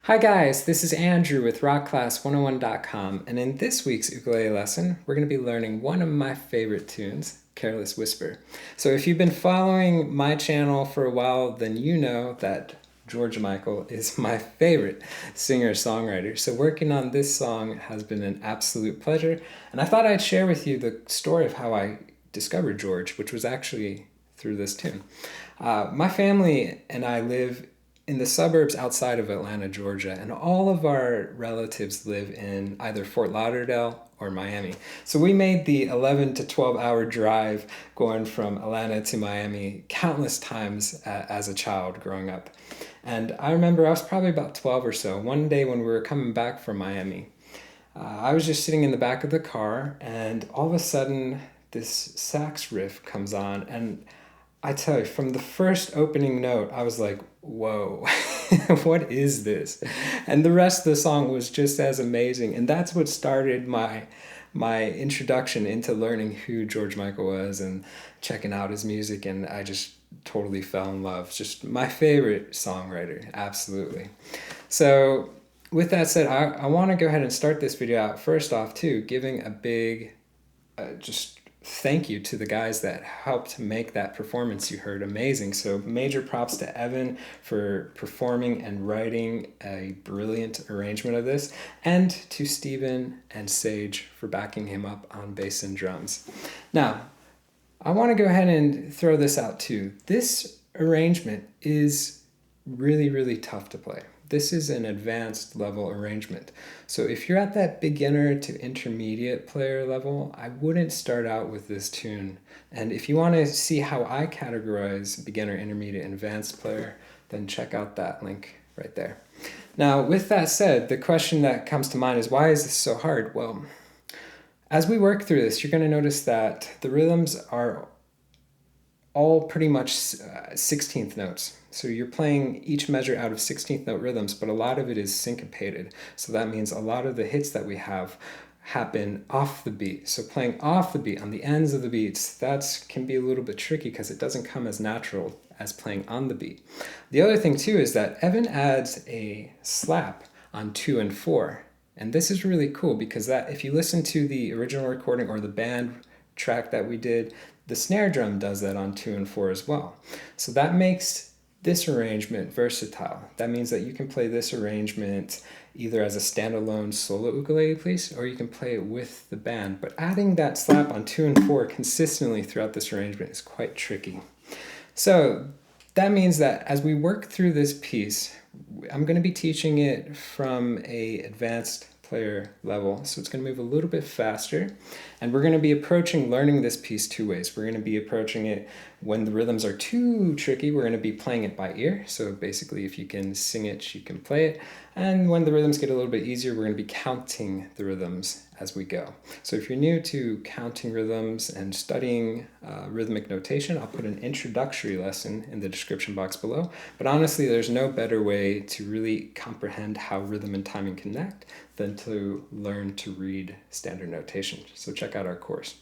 Hi guys, this is Andrew with rockclass101.com, and in this week's ukulele lesson, we're going to be learning one of my favorite tunes, Careless Whisper. So if you've been following my channel for a while, then you know that George Michael is my favorite singer-songwriter. So working on this song has been an absolute pleasure, and I thought I'd share with you the story of how I discovered George, which was actually through this tune. My family and I live in the suburbs outside of Atlanta, Georgia, and all of our relatives live in either Fort Lauderdale or Miami. So we made the 11 to 12 hour drive going from Atlanta to Miami countless times as a child growing up. And I remember I was probably about 12 or so. One day when we were coming back from Miami, I was just sitting in the back of the car, and all of a sudden, this sax riff comes on, and I tell you, from the first opening note, I was like, whoa, what is this? And the rest of the song was just as amazing. And that's what started my introduction into learning who George Michael was and checking out his music. And I just totally fell in love. Just my favorite songwriter, absolutely. So with that said, I want to go ahead and start this video out first off too, giving a big just thank you to the guys that helped make that performance you heard amazing. So major props to Evan for performing and writing a brilliant arrangement of this, and to Steven and Sage for backing him up on bass and drums. Now, I want to go ahead and throw this out too. This arrangement is really, really tough to play. This is an advanced level arrangement. So if you're at that beginner to intermediate player level, I wouldn't start out with this tune. And if you want to see how I categorize beginner, intermediate, and advanced player, then check out that link right there. Now, with that said, the question that comes to mind is, why is this so hard? Well, as we work through this, you're going to notice that the rhythms are all pretty much 16th notes. So you're playing each measure out of 16th note rhythms, but a lot of it is syncopated. So that means a lot of the hits that we have happen off the beat. So playing off the beat on the ends of the beats, that can be a little bit tricky because it doesn't come as natural as playing on the beat. The other thing too is that Evan adds a slap on 2 and 4. And this is really cool because that if you listen to the original recording or the band track that we did, the snare drum does that on 2 and 4 as well. So that makes this arrangement versatile. That means that you can play this arrangement either as a standalone solo ukulele piece, or you can play it with the band. But adding that slap on 2 and 4 consistently throughout this arrangement is quite tricky. So that means that as we work through this piece, I'm going to be teaching it from a advanced player level, so it's going to move a little bit faster, and we're going to be approaching learning this piece two ways. We're going to be approaching it when the rhythms are too tricky, we're going to be playing it by ear, so basically if you can sing it, you can play it, and when the rhythms get a little bit easier, we're going to be counting the rhythms as we go. So if you're new to counting rhythms and studying rhythmic notation, I'll put an introductory lesson in the description box below. But honestly, there's no better way to really comprehend how rhythm and timing connect than to learn to read standard notation. So check out our course.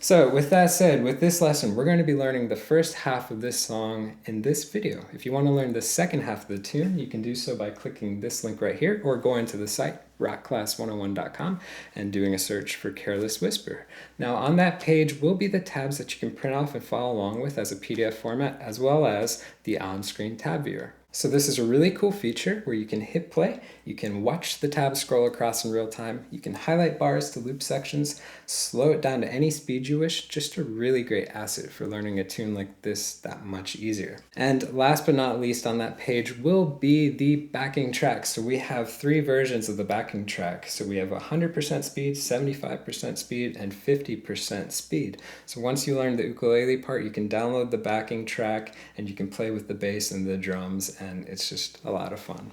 So with that said, with this lesson, we're going to be learning the first half of this song in this video. If you want to learn the second half of the tune, you can do so by clicking this link right here or going to the site, rockclass101.com, and doing a search for Careless Whisper. Now on that page will be the tabs that you can print off and follow along with as a PDF format, as well as the on-screen tab viewer. So this is a really cool feature where you can hit play, you can watch the tabs scroll across in real time, you can highlight bars to loop sections, slow it down to any speed you wish, just a really great asset for learning a tune like this that much easier. And last but not least on that page will be the backing track. So we have 3 versions of the backing track. So we have 100% speed, 75% speed, and 50% speed. So once you learn the ukulele part, you can download the backing track and you can play with the bass and the drums, and it's just a lot of fun.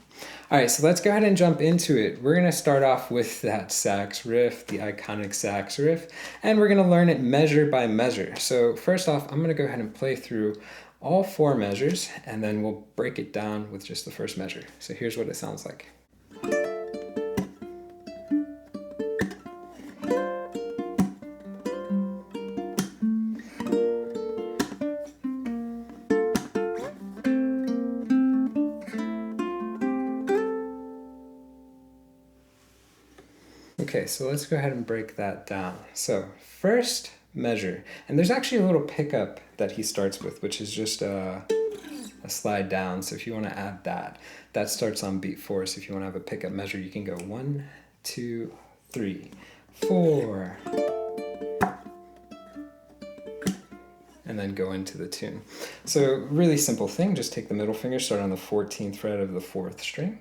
All right, so let's go ahead and jump into it. We're gonna start off with that sax riff, the iconic sax riff, and we're gonna learn it measure by measure. So first off, I'm gonna go ahead and play through all 4 measures, and then we'll break it down with just the first measure. So here's what it sounds like. Okay, so let's go ahead and break that down. So first measure, and there's actually a little pickup that he starts with, which is just a slide down. So if you want to add that, that starts on beat 4. So if you want to have a pickup measure, you can go 1, 2, 3, 4, and then go into the tune. So really simple thing, just take the middle finger, start on the 14th fret of the 4th string,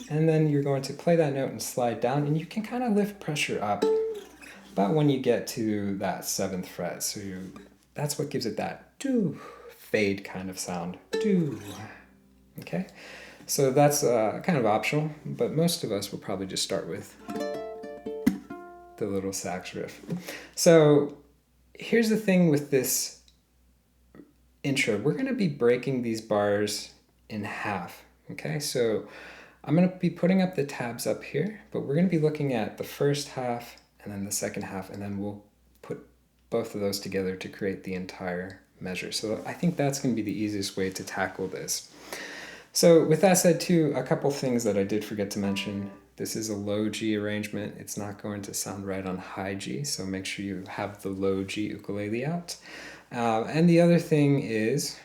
and then you're going to play that note and slide down, and you can kind of lift pressure up about when you get to that 7th fret. So that's what gives it that doo fade kind of sound. Doo. Okay, so that's kind of optional, but most of us will probably just start with the little sax riff. So here's the thing with this intro. We're going to be breaking these bars in half. Okay, so I'm going to be putting up the tabs up here, but we're going to be looking at the first half and then the second half, and then we'll put both of those together to create the entire measure. So I think that's going to be the easiest way to tackle this. So with that said too, a couple things that I did forget to mention. This is a low G arrangement. It's not going to sound right on high G, so make sure you have the low G ukulele out. And the other thing is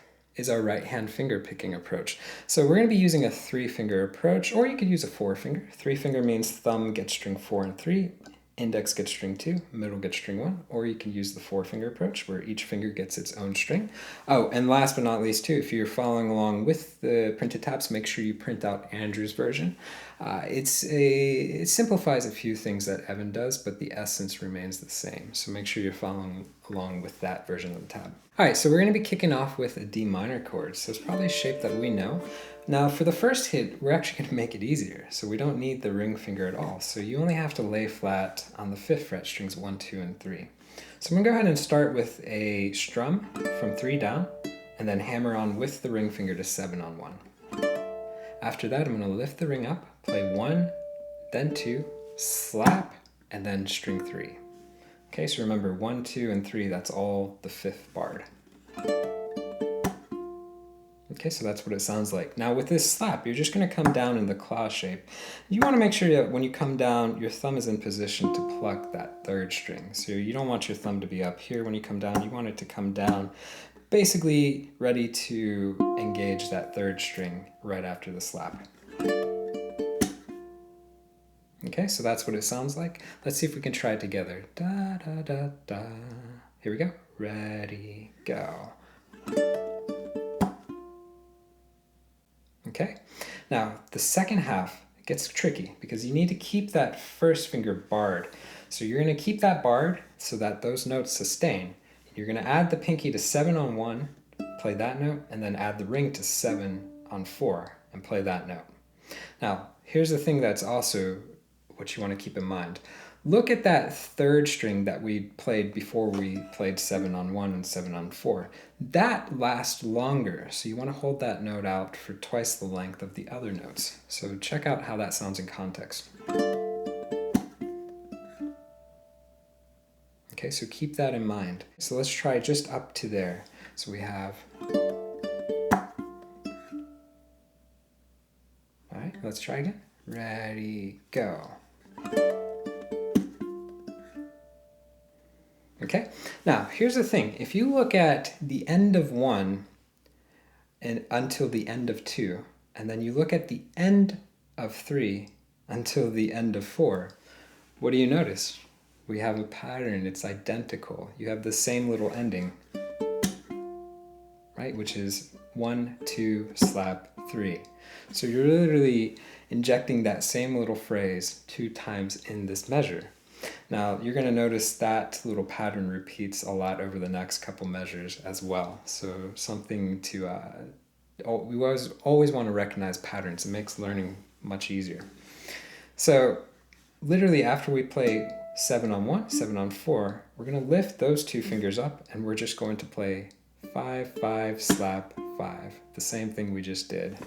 our right hand finger picking approach. So we're going to be using a 3-finger approach, or you could use a 4-finger. 3-finger means thumb gets string 4 and 3, index gets string 2, middle gets string 1, or you can use the 4-finger approach where each finger gets its own string. Oh, and last but not least too, if you're following along with the printed tabs, make sure you print out Andrew's version. It simplifies a few things that Evan does, but the essence remains the same. So make sure you're following along with that version of the tab. All right, so we're going to be kicking off with a D minor chord. So it's probably a shape that we know. Now for the first hit, we're actually going to make it easier. So we don't need the ring finger at all. So you only have to lay flat on the 5th fret, strings 1, 2, and 3. So I'm going to go ahead and start with a strum from 3 down, and then hammer on with the ring finger to 7 on 1. After that, I'm going to lift the ring up, play 1, then 2, slap, and then string 3. Okay, so remember 1, 2, and 3, that's all the 5th bar. Okay, so that's what it sounds like. Now with this slap, you're just going to come down in the claw shape. You want to make sure that when you come down, your thumb is in position to pluck that 3rd string. So you don't want your thumb to be up here when you come down. You want it to come down, basically ready to engage that 3rd string right after the slap. Okay, so that's what it sounds like. Let's see if we can try it together. Da, da, da, da. Here we go. Ready, go. Okay, now the second half gets tricky because you need to keep that 1st finger barred. So you're going to keep that barred so that those notes sustain. You're going to add the pinky to 7 on 1, play that note, and then add the ring to 7 on 4 and play that note. Now, here's the thing that's also what you want to keep in mind. Look at that 3rd string that we played before we played 7 on 1 and 7 on 4. That lasts longer, so you want to hold that note out for twice the length of the other notes. So check out how that sounds in context. Okay, so keep that in mind. So let's try just up to there. So we have... All right, let's try again. Ready, go. Okay, now here's the thing. If you look at the end of 1 and until the end of 2, and then you look at the end of 3 until the end of 4, what do you notice? We have a pattern, it's identical. You have the same little ending, right? Which is 1, 2, slap, 3. So you're literally injecting that same little phrase 2 times in this measure. Now you're going to notice that little pattern repeats a lot over the next couple measures as well. So something to, we always want to recognize patterns. It makes learning much easier. So literally after we play 7 on 1, 7 on 4, we're going to lift those 2 fingers up and we're just going to play 5, 5, slap, 5. The same thing we just did.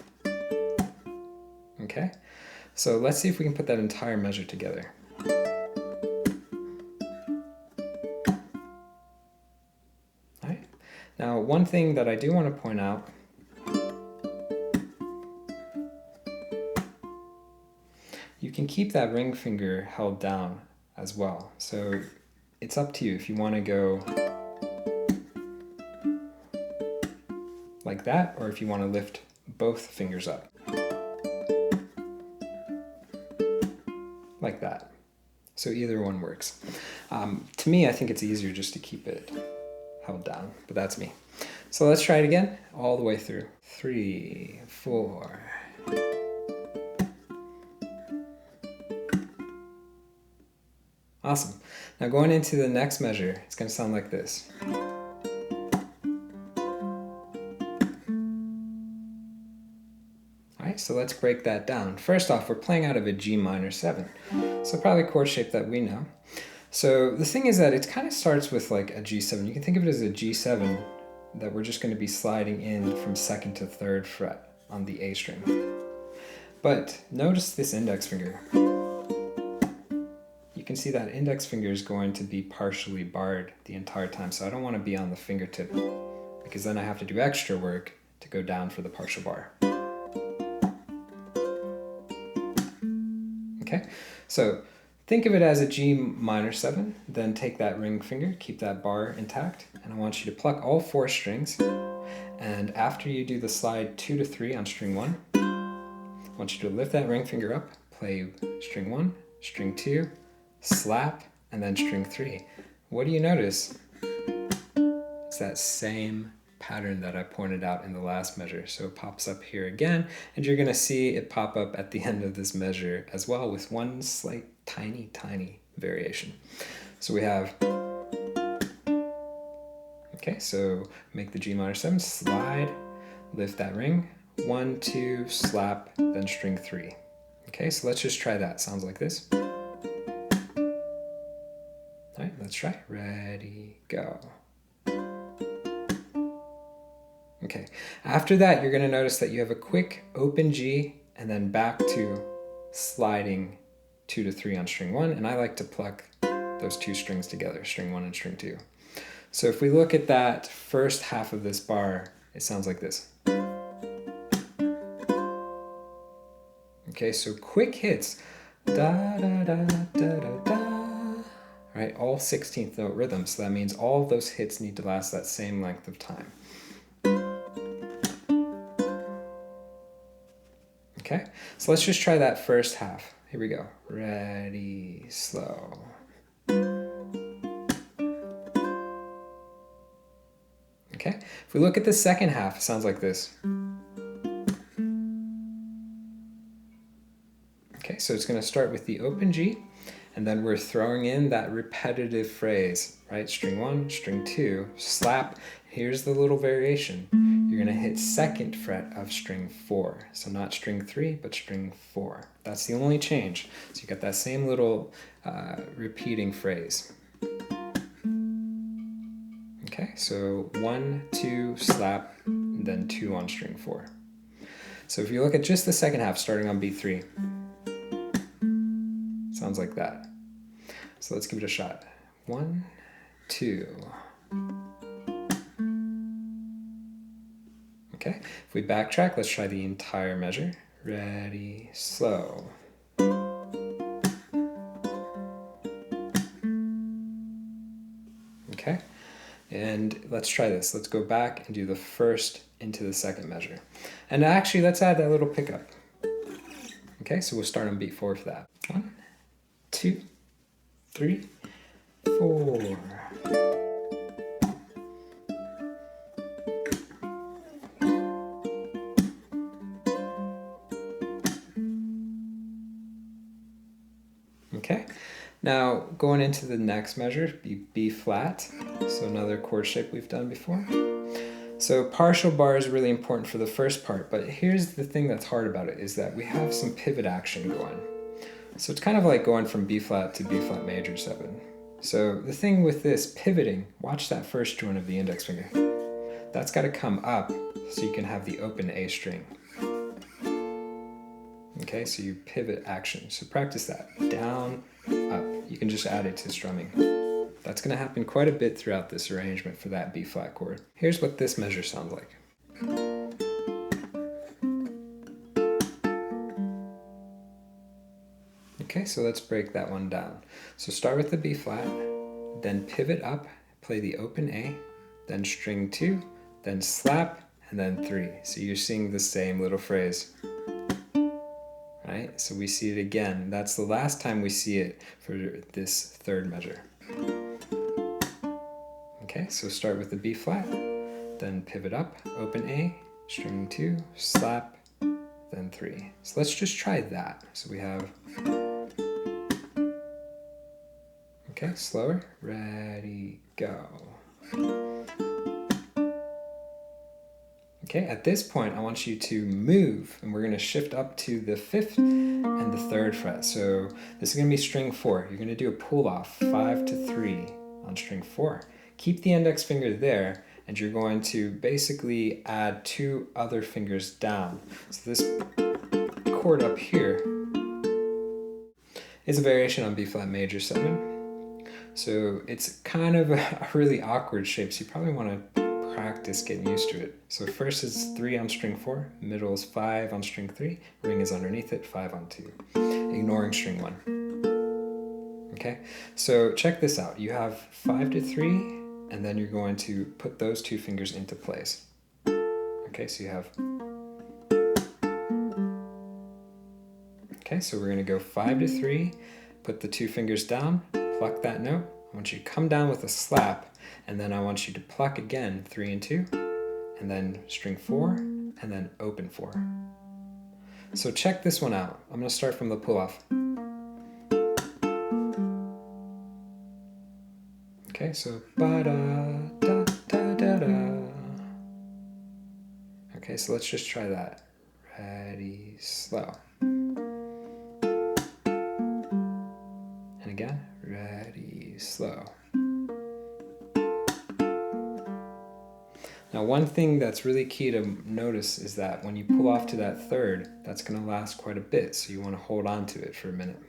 Okay? So let's see if we can put that entire measure together. All right. Now, one thing that I do want to point out, you can can keep that ring finger held down as well. So it's up to you if you want to go like that, or if you want to lift both fingers up. Like that. So either one works. To me, I think it's easier just to keep it held down, but that's me. So let's try it again, all the way through. 3, 4. Awesome. Now going into the next measure, it's going to sound like this. Alright, so let's break that down. First off, we're playing out of a G minor 7. So probably a chord shape that we know. So the thing is that it kind of starts with like a G7. You can think of it as a G7 that we're just going to be sliding in from 2nd to 3rd fret on the A string. But notice this index finger. You can see that index finger is going to be partially barred the entire time. So I don't want to be on the fingertip because then I have to do extra work to go down for the partial bar. Okay, so think of it as a G minor 7, then take that ring finger, keep that bar intact, and I want you to pluck all 4 strings, and after you do the slide 2 to 3 on string 1, I want you to lift that ring finger up, play string 1, string 2, slap, and then string 3. What do you notice? It's that same pattern that I pointed out in the last measure. So it pops up here again, and you're going to see it pop up at the end of this measure as well with one slight tiny variation. So we have, okay, so make the G minor 7, slide, lift that ring, 1, 2, slap, then string 3. Okay, so let's just try that. Sounds like this. All right, let's try. Ready, go. Okay, after that, you're going to notice that you have a quick open G and then back to sliding 2 to 3 on string 1, and I like to pluck those 2 strings together, string 1 and string 2. So if we look at that first half of this bar, it sounds like this. Okay, so quick hits. Da da da da da da. Right, all 16th note rhythms, so that means all of those hits need to last that same length of time. Okay, so let's just try that first half. Here we go. Ready, slow. Okay, if we look at the second half, it sounds like this. Okay, so it's going to start with the open G, and then we're throwing in that repetitive phrase, right? String 1, string 2, slap. Here's the little variation. You're going to hit 2nd fret of string 4. So not string 3, but string 4. That's the only change. So you got that same little repeating phrase. Okay, so 1, 2, slap, and then 2 on string 4. So if you look at just the second half starting on beat 3, sounds like that. So let's give it a shot. 1, 2. Okay, if we backtrack, let's try the entire measure. Ready, slow. Okay, and let's try this. Let's go back and do the first into the second measure. And actually, let's add that little pickup. Okay, so we'll start on beat 4 for that. 1, 2, 3, 4. Okay, now going into the next measure, B flat, so another chord shape we've done before. So partial bar is really important for the first part, but here's the thing that's hard about it, is that we have some pivot action going. So it's kind of like going from B flat to B flat major 7. So the thing with this pivoting, watch that first joint of the index finger. That's got to come up so you can have the open A string. Okay, so you pivot action. So practice that. Down, up. You can just add it to strumming. That's going to happen quite a bit throughout this arrangement for that B flat chord. Here's what this measure sounds like. Okay, so let's break that one down. So start with the B flat, then pivot up, play the open A, then string 2, then slap, and then 3. So you're seeing the same little phrase. Right? So we see it again. That's the last time we see it for this third measure. Okay, so start with the B flat, then pivot up, open A, string 2, slap, then 3. So let's just try that. So we have, okay, slower, ready, go. Okay, at this point, I want you to move, and we're going to shift up to the 5th and the 3rd fret. So this is going to be string 4. You're going to do a pull off 5 to 3 on string 4. Keep the index finger there, and you're going to basically add 2 other fingers down. So this chord up here is a variation on B flat major 7. So it's kind of a really awkward shape, so you probably want to practice getting used to it. So first is 3 on string 4, middle is 5 on string 3, ring is underneath it, 5 on 2, ignoring string 1. Okay, so check this out. You have 5 to 3, and then you're going to put those 2 fingers into place. Okay, so you have, okay, so we're going to go 5 to 3, put the 2 fingers down, pluck that note. I want you to come down with a slap, and then I want you to pluck again 3 and 2, and then string 4, and then open 4. So check this one out. I'm going to start from the pull off. Okay, so ba-da-da-da-da-da. Okay, so let's just try that. Ready, slow. And again, ready, slow. Now, one thing that's really key to notice is that when you pull off to that 3rd, that's going to last quite a bit, so you want to hold on to it for a minute.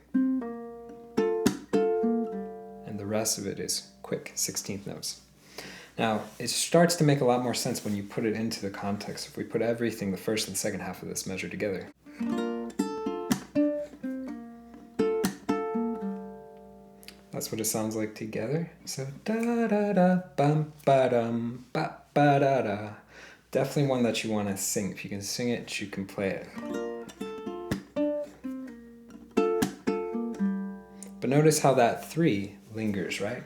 And the rest of it is quick 16th notes. Now, it starts to make a lot more sense when you put it into the context. If we put everything, the first and second half of this measure together. That's what it sounds like together. So da-da-da, bum ba-dum, ba-ba-da-da. Definitely one that you want to sing. If you can sing it, you can play it. But notice how that 3 lingers, right?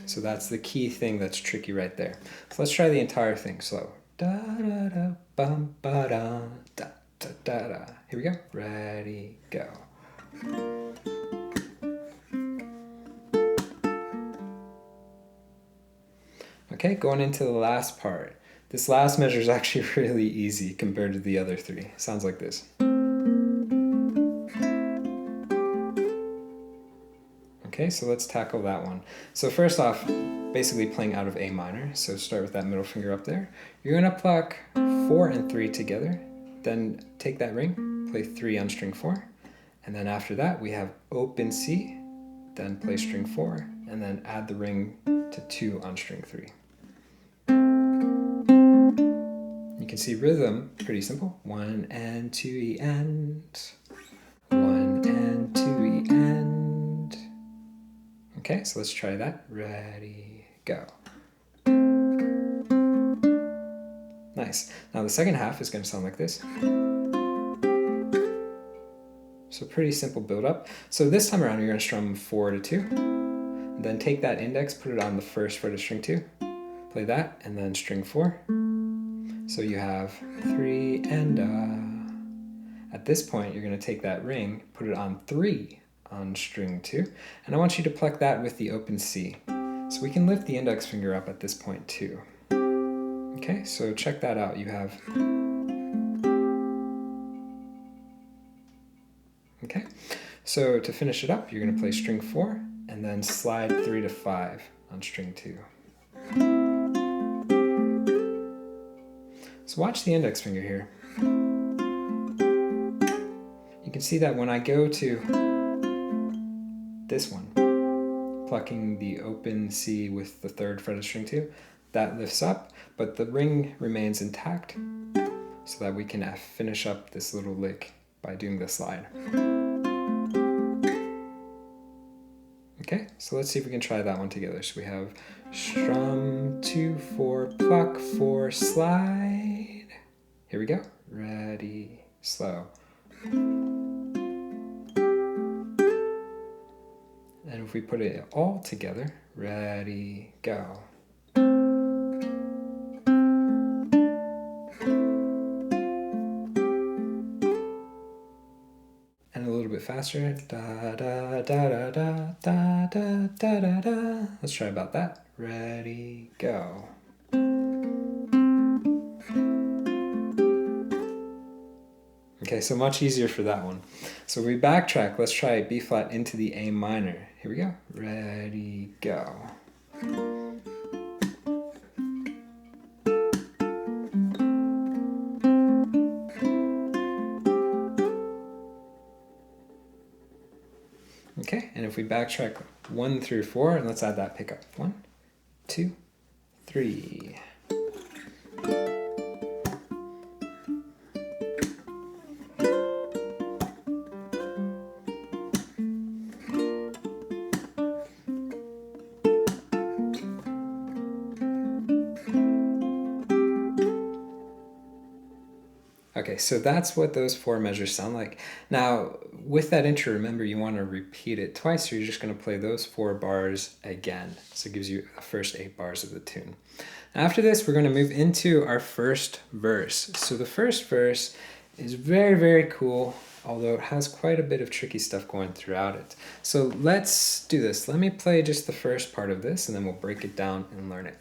So that's the key thing that's tricky right there. So let's try the entire thing slow. Da-da-da, bum ba-da, da. Da-da-da. Here we go. Ready, go. Okay, going into the last part. This last measure is actually really easy compared to the other 3. It sounds like this. Okay, so let's tackle that one. So first off, basically playing out of A minor. So start with that middle finger up there. You're going to pluck 4 and 3 together. Then take that ring, play 3 on string 4, and then after that we have open C, then play string 4, and then add the ring to 2 on string 3. You can see rhythm, pretty simple. 1 and 2 E and, 1 and 2 E and. Okay, so let's try that. Ready, go. Nice. Now the second half is going to sound like this. So pretty simple build up. So this time around you're going to strum 4 to 2. Then take that index, put it on the 1st fret of string 2. Play that, and then string 4. So you have 3 and At this point you're going to take that ring, put it on 3 on string 2. And I want you to pluck that with the open C. So we can lift the index finger up at this point too. Okay, so check that out. You have, okay, so to finish it up, you're going to play string 4 and then slide 3 to 5 on string 2. So watch the index finger here. You can see that when I go to this one, plucking the open C with the 3rd fret of string 2, that lifts up, but the ring remains intact. so that we can finish up this little lick by doing the slide. Okay, so let's see if we can try that one together. So we have strum, 2, 4, pluck, 4, slide. Here we go. Ready, slow. And if we put it all together, ready, go. And a little bit faster. Da da da da da da da da da da. Let's try about that. Ready, go. Okay, so much easier for that one. So we backtrack. Let's try B flat into the A minor. Here we go. Ready, go. Okay, and if we backtrack 1 through 4, and let's add that pickup. 1, 2, 3. Okay, so that's what those 4 measures sound like. Now, with that intro, remember you want to repeat it twice, so you're just going to play those 4 bars again. So it gives you the first 8 bars of the tune. After this, we're going to move into our first verse. So the first verse is very, very cool, although it has quite a bit of tricky stuff going throughout it. So let's do this. Let me play just the first part of this, and then we'll break it down and learn it.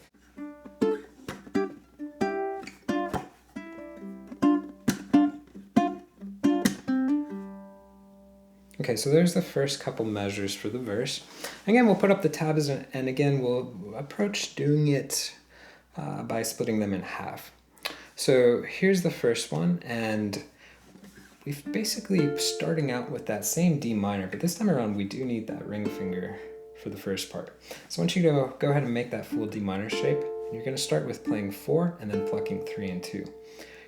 Okay, so there's the first couple measures for the verse. Again, we'll put up the tabs, and again, we'll approach doing it by splitting them in half. So here's the first one, and we're basically starting out with that same D minor, but this time around we do need that ring finger for the first part. So I want you to go ahead and make that full D minor shape. You're going to start with playing 4 and then plucking 3 and 2. You're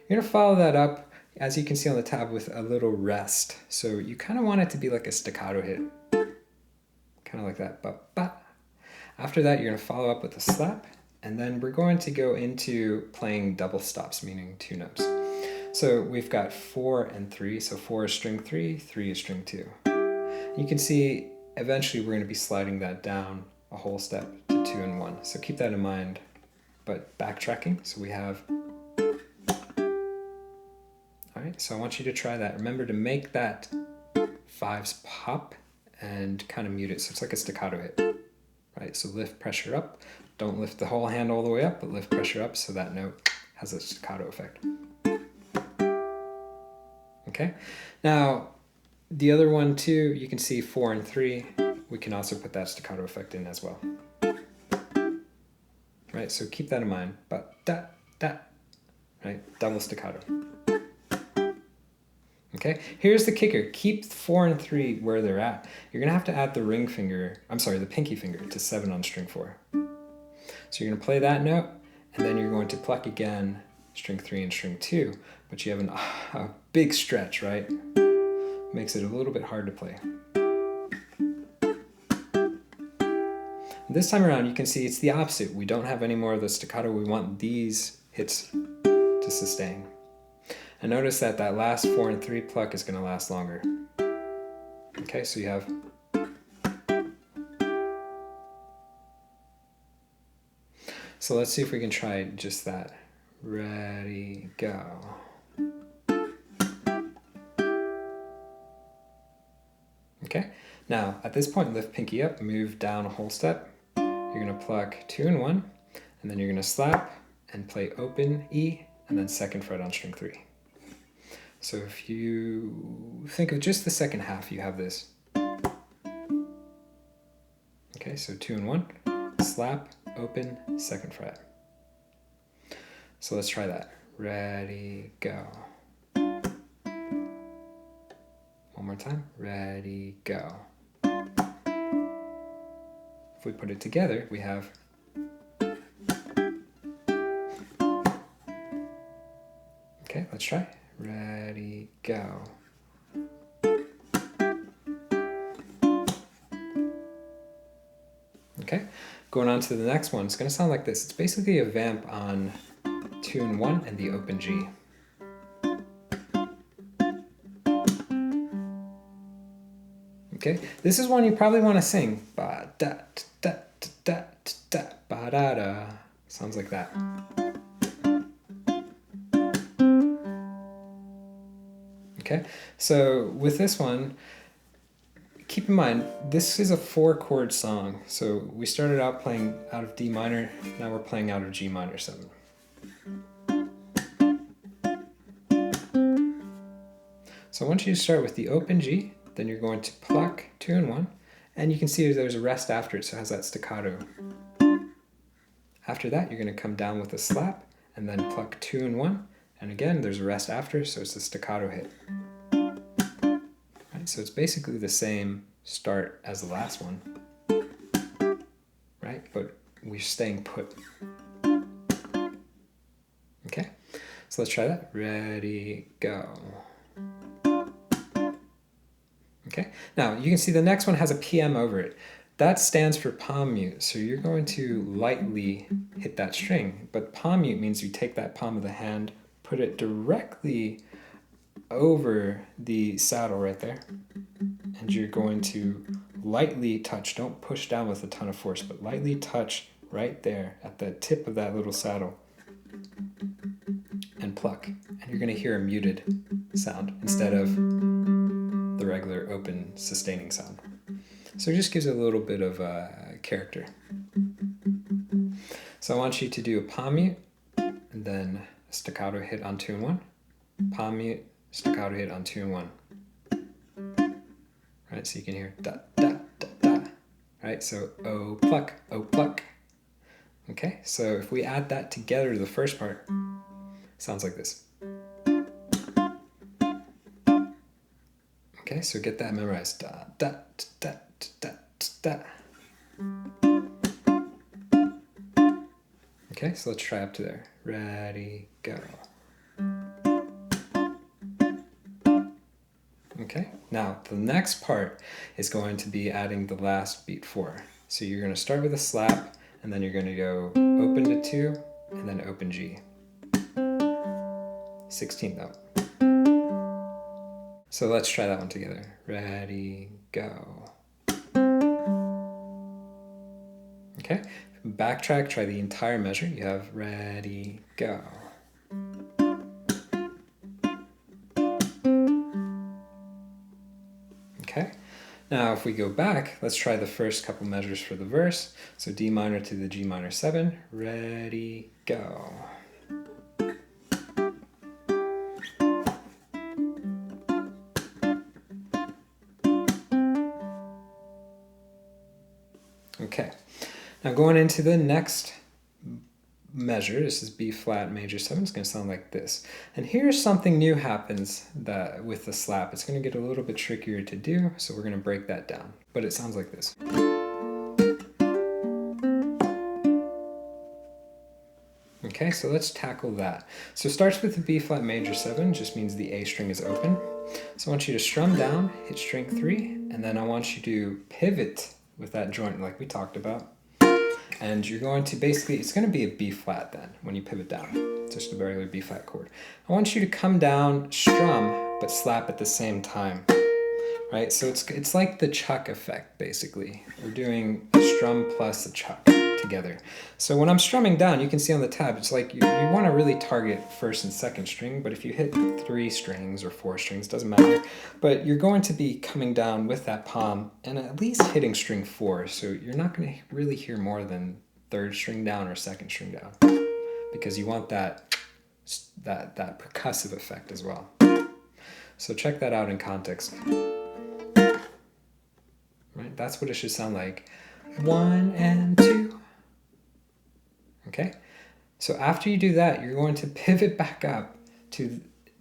going to follow that up, as you can see on the tab, with a little rest. So you kind of want it to be like a staccato hit. Kind of like that. Ba-ba. After that, you're going to follow up with a slap, and then we're going to go into playing double stops, meaning 2 notes. So we've got 4 and 3. So 4 is string 3, 3 is string 2. You can see eventually we're going to be sliding that down a whole step to 2 and 1. So keep that in mind. But backtracking, so we have... Alright, so I want you to try that. Remember to make that 5s pop and kind of mute it, so it's like a staccato hit. Right, so lift pressure up. Don't lift the whole hand all the way up, but lift pressure up so that note has a staccato effect. Okay, now the other one too, you can see 4 and 3. We can also put that staccato effect in as well. Right, so keep that in mind. But da da, right, double staccato. Okay, here's the kicker. Keep 4 and 3 where they're at. You're gonna have to add the ring finger, the pinky finger to 7 on string 4. So you're gonna play that note, and then you're going to pluck again string 3 and string 2, but you have a big stretch, right? Makes it a little bit hard to play. This time around, you can see it's the opposite. We don't have any more of the staccato. We want these hits to sustain. And notice that that last 4 and 3 pluck is going to last longer. Okay, so you have... So let's see if we can try just that. Ready, go. Okay, now at this point, lift pinky up, move down a whole step. You're going to pluck 2 and 1, and then you're going to slap and play open E, and then 2nd fret on string 3. So if you think of just the second half, you have this. Okay, so 2 and 1, slap, open, 2nd fret. So let's try that. Ready, go. One more time. Ready, go. If we put it together, we have... Okay, Okay, let's try. Ready, go. Okay, going on to the next one. It's going to sound like this. It's basically a vamp on tune 1 and the open G. Okay, this is one you probably want to sing. Ba da da da da da ba da da. Sounds like that. Okay, so with this one, keep in mind, this is a 4-chord song. So we started out playing out of D minor, now we're playing out of G minor 7. So I want you to start with the open G, then you're going to pluck 2 and 1, and you can see there's a rest after it, so it has that staccato. After that, you're going to come down with a slap, and then pluck 2 and 1, and again, there's a rest after, so it's a staccato hit. Right, so it's basically the same start as the last one, right? But we're staying put. Okay, so let's try that. Ready, go. Okay, now you can see the next one has a PM over it. That stands for palm mute, so you're going to lightly hit that string. But palm mute means you take that palm of the hand, put it directly over the saddle right there, and you're going to lightly touch, don't push down with a ton of force, but lightly touch right there at the tip of that little saddle and pluck. And you're going to hear a muted sound instead of the regular open sustaining sound. So it just gives it a little bit of character. So I want you to do a palm mute, and then a staccato hit on 2 and 1, palm mute, staccato hit on 2 and 1. Right, so you can hear da da da da. Right, so oh pluck, oh pluck. Okay, so if we add that together to the first part, it sounds like this. Okay, so get that memorized. Da da da da da. Okay, so let's try up to there. Ready, go. Okay, now the next part is going to be adding the last beat 4. So you're going to start with a slap, and then you're going to go open to 2, and then open G. 16th note. So let's try that one together. Ready, go. Okay, backtrack, try the entire measure. You have ready, go. Okay, now if we go back, let's try the first couple measures for the verse. So D minor to the G minor 7, ready, go. Okay, now going into the next measure, this is B flat major 7, it's going to sound like this. And here's something new happens that with the slap. It's going to get a little bit trickier to do, so we're going to break that down. But it sounds like this. Okay, so let's tackle that. So it starts with the B flat major 7, just means the A string is open. So I want you to strum down, hit string 3, and then I want you to pivot with that joint like we talked about. And you're going to basically, it's going to be a B flat then when you pivot down. It's just a regular B flat chord. I want you to come down, strum, but slap at the same time. Right? So it's like the chuck effect basically. We're doing a strum plus a chuck together. So when I'm strumming down, you can see on the tab, it's like you want to really target first and second string, but if you hit 3 strings or 4 strings, doesn't matter. But you're going to be coming down with that palm and at least hitting string 4, so you're not going to really hear more than 3rd string down or 2nd string down, because you want that percussive effect as well. So check that out in context. Right? That's what it should sound like. 1 and 2. Okay? So after you do that, you're going to pivot back up to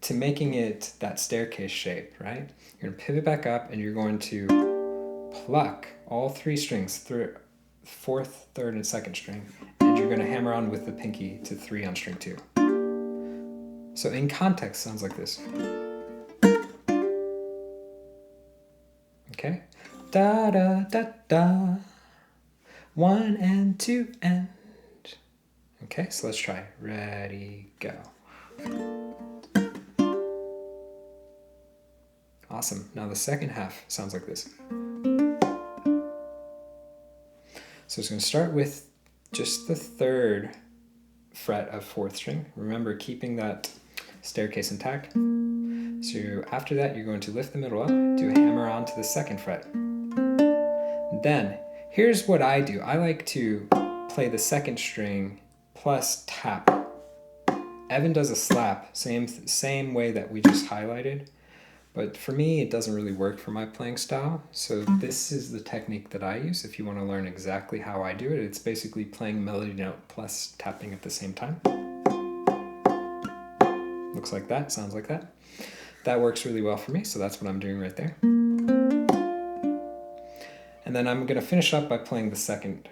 making it that staircase shape, right? You're going to pivot back up and you're going to pluck all 3 strings, 4th, 3rd, and 2nd string, and you're going to hammer on with the pinky to 3 on string 2. So in context, sounds like this. Okay, da da da da, 1 and 2 and. Okay, so let's try. Ready, go. Awesome. Now the second half sounds like this. So it's going to start with just the third fret of 4th string. Remember, keeping that staircase intact. So after that, you're going to lift the middle up, do a hammer on to the 2nd fret. Then, here's what I do. I like to play the 2nd string plus tap. Evan does a slap, same way that we just highlighted. But for me, it doesn't really work for my playing style. So this is the technique that I use. If you want to learn exactly how I do it, it's basically playing melody note plus tapping at the same time. Looks like that, sounds like that. That works really well for me, so that's what I'm doing right there. And then I'm going to finish up by playing the 2nd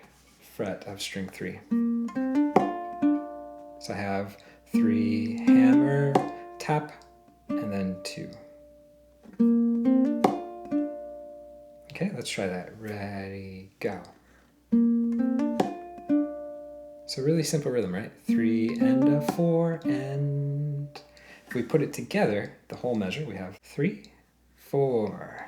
fret of string 3. So I have 3, hammer, tap, and then 2. Okay, let's try that. Ready, go. So really simple rhythm, right? 3 and a 4 and... If we put it together, the whole measure, we have 3, 4.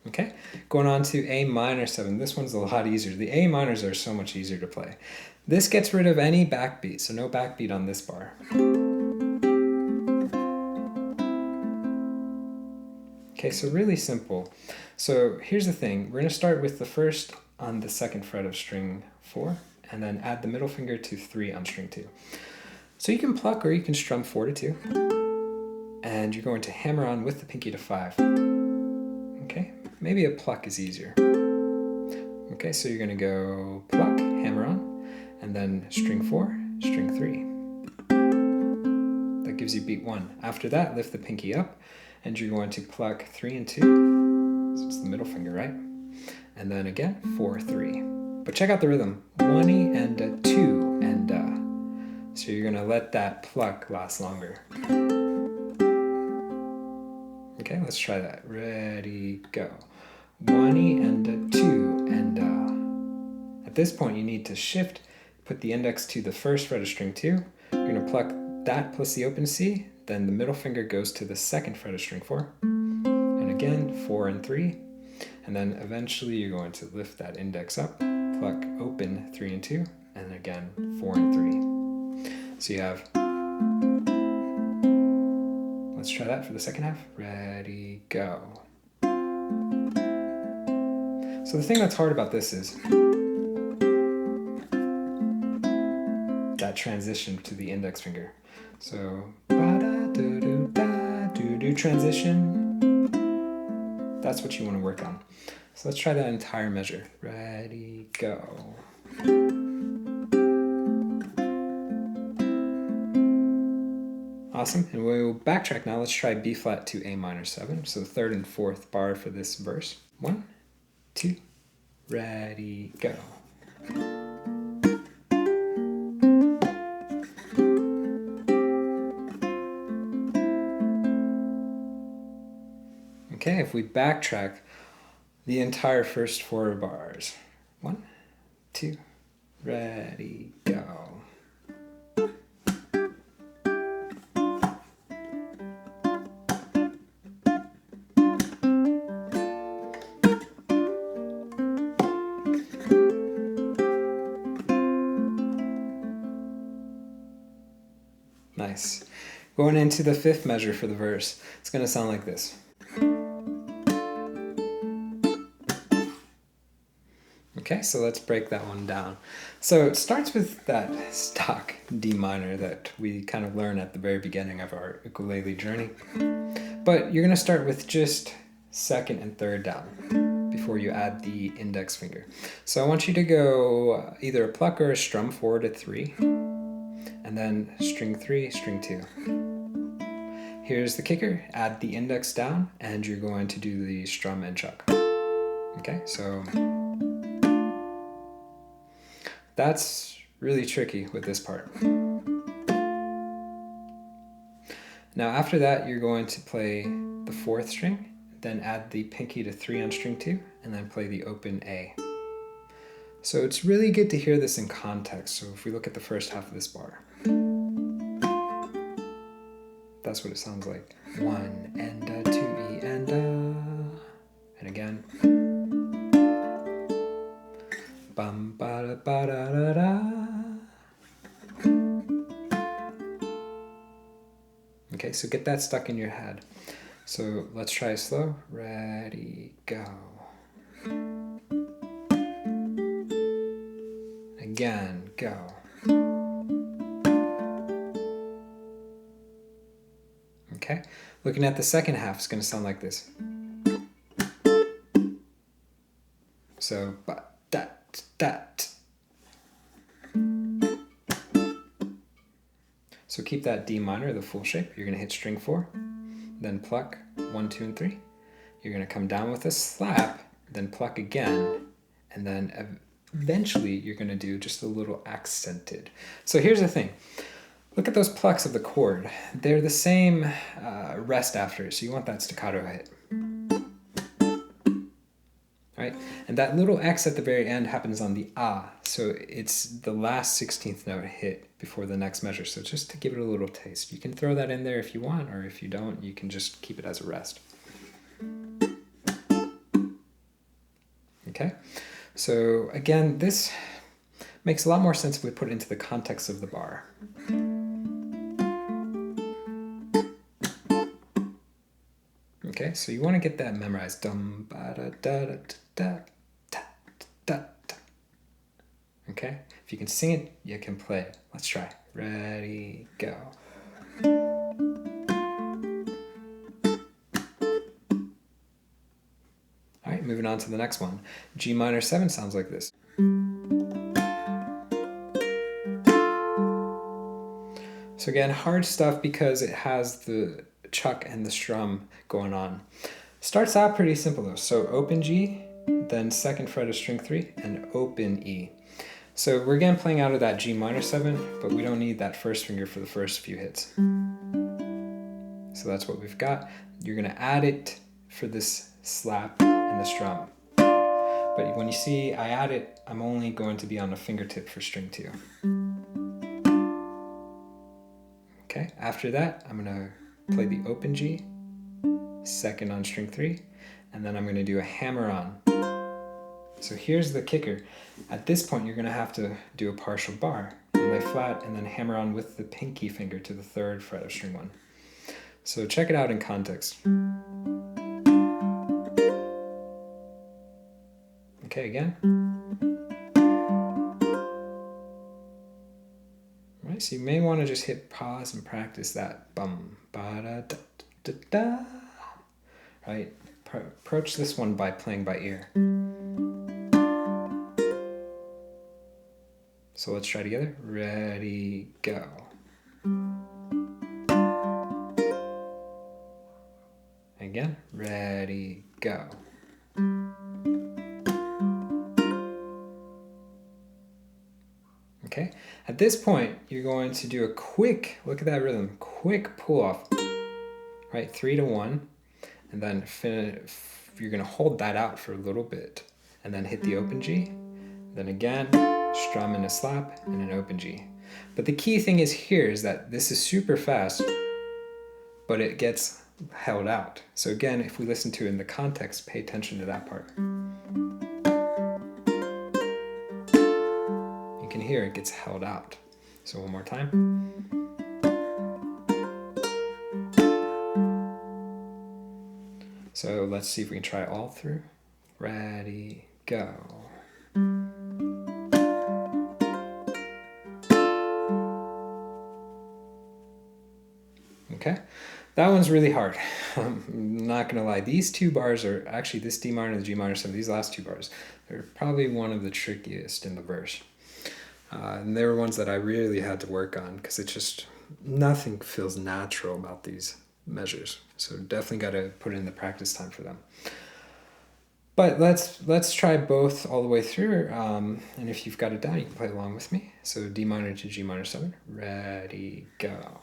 Okay, going on to A minor 7. This one's a lot easier. The A minors are so much easier to play. This gets rid of any backbeat, so no backbeat on this bar. Okay, so really simple. So here's the thing. We're going to start with the first on the 2nd fret of string 4, and then add the middle finger to 3 on string 2. So you can pluck or you can strum 4 to 2, and you're going to hammer on with the pinky to 5. Okay, maybe a pluck is easier. Okay, so you're going to go pluck, hammer on, and then string 4, string 3. That gives you beat 1. After that, lift the pinky up, and you're going to pluck 3 and 2, so it's the middle finger, right? And then again, 4, 3. But check out the rhythm, 1 and a 2 and a. So you're going to let that pluck last longer. Okay, let's try that. Ready, go. 1 and a 2 and a. At this point, you need to shift, put the index to the 1st fret of string 2. You're going to pluck that plus the open C, then the middle finger goes to the 2nd fret of string 4. And again, 4 and 3. And then eventually you're going to lift that index up, pluck open 3 and 2, and again 4 and 3. So you have, let's try that for the 2nd half. Ready, go. So the thing that's hard about this is that transition to the index finger. So ba-da-do-do-da-do-do transition. That's what you want to work on. So let's try that entire measure. Ready, go. Awesome, and we'll backtrack now. Let's try B flat to A minor 7. So the 3rd and 4th bar for this verse. 1, 2, ready, go. Okay, if we backtrack the entire first 4 bars. 1, 2, ready, go. Nice. Going into the 5th measure for the verse, it's going to sound like this. Okay, so let's break that one down. So it starts with that stock D minor that we kind of learn at the very beginning of our ukulele journey. But you're going to start with just 2nd and 3rd down before you add the index finger. So I want you to go either a pluck or a strum 4 to 3, and then string 3, string 2. Here's the kicker, add the index down, and you're going to do the strum and chuck. Okay, so That's really tricky with this part. Now after that, you're going to play the 4th string, then add the pinky to 3 on string 2, and then play the open A. So it's really good to hear this in context. So if we look at the first half of this bar, that's what it sounds like. 1 and a, 2 E and a, and again. Bum ba da ba da da da. Okay, so get that stuck in your head. So let's try slow. Ready, go. Again, go. Okay, looking at the second half, it's going to sound like this. So, that. So keep that D minor, the full shape. You're going to hit string 4, then pluck 1, 2, and 3. You're going to come down with a slap, then pluck again, and then eventually you're going to do just a little accented. So here's the thing. Look at those plucks of the chord. They're the same rest after, so you want that staccato hit. Right? And that little X at the very end happens on the ah, so it's the last 16th note hit before the next measure. So just to give it a little taste. You can throw that in there if you want, or if you don't, you can just keep it as a rest. Okay? So again, this makes a lot more sense if we put it into the context of the bar. Okay, so you want to get that memorized. Dum ba da da da da da da da. Okay, if you can sing it, you can play it. Let's try. Ready, go. All right, moving on to the next one. G minor 7 sounds like this. So again, hard stuff because it has the chuck and the strum going on. Starts out pretty simple though. So open G, then 2nd fret of string 3, and open E. So we're again playing out of that G minor 7, but we don't need that first finger for the first few hits. So that's what we've got. You're going to add it for this slap and the strum. But when you see I add it, I'm only going to be on the fingertip for string 2. Okay, after that, I'm going to play the open G, 2nd on string 3, and then I'm going to do a hammer on. So here's the kicker. At this point, you're going to have to do a partial bar, and lay flat, and then hammer on with the pinky finger to the 3rd fret of string 1. So check it out in context. Okay, again. Right, so you may want to just hit pause and practice that. Bum, ba da da da da. Right? Approach this one by playing by ear. So let's try together. Ready, go. Again, ready, go. Okay, at this point, you're going to do a quick, look at that rhythm, quick pull off, right? 3 to 1, and then you're going to hold that out for a little bit, and then hit the open G, then again, strum and a slap, and an open G. But the key thing is here is that this is super fast, but it gets held out. So again, if we listen to it in the context, pay attention to that part. You can hear it gets held out. So one more time. So let's see if we can try all through. Ready, go. Okay, that one's really hard. I'm not gonna lie. These two bars are actually this D minor and the G minor 7. These last two bars, they're probably one of the trickiest in the verse. And they were ones that I really had to work on because it just, nothing feels natural about these measures. So definitely got to put in the practice time for them. But let's try both all the way through. And if you've got it down, you can play along with me. So D minor to G minor 7. Ready, go.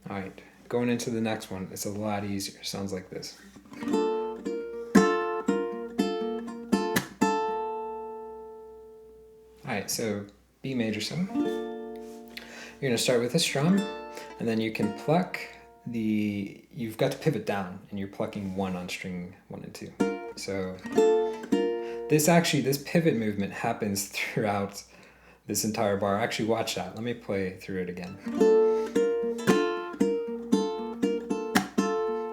All right, going into the next one, it's a lot easier. Sounds like this. Alright, so B major 7. You're going to start with a strum, and then you can pluck you've got to pivot down, and you're plucking 1 on string 1 and 2. So this pivot movement happens throughout this entire bar. Actually, watch that. Let me play through it again.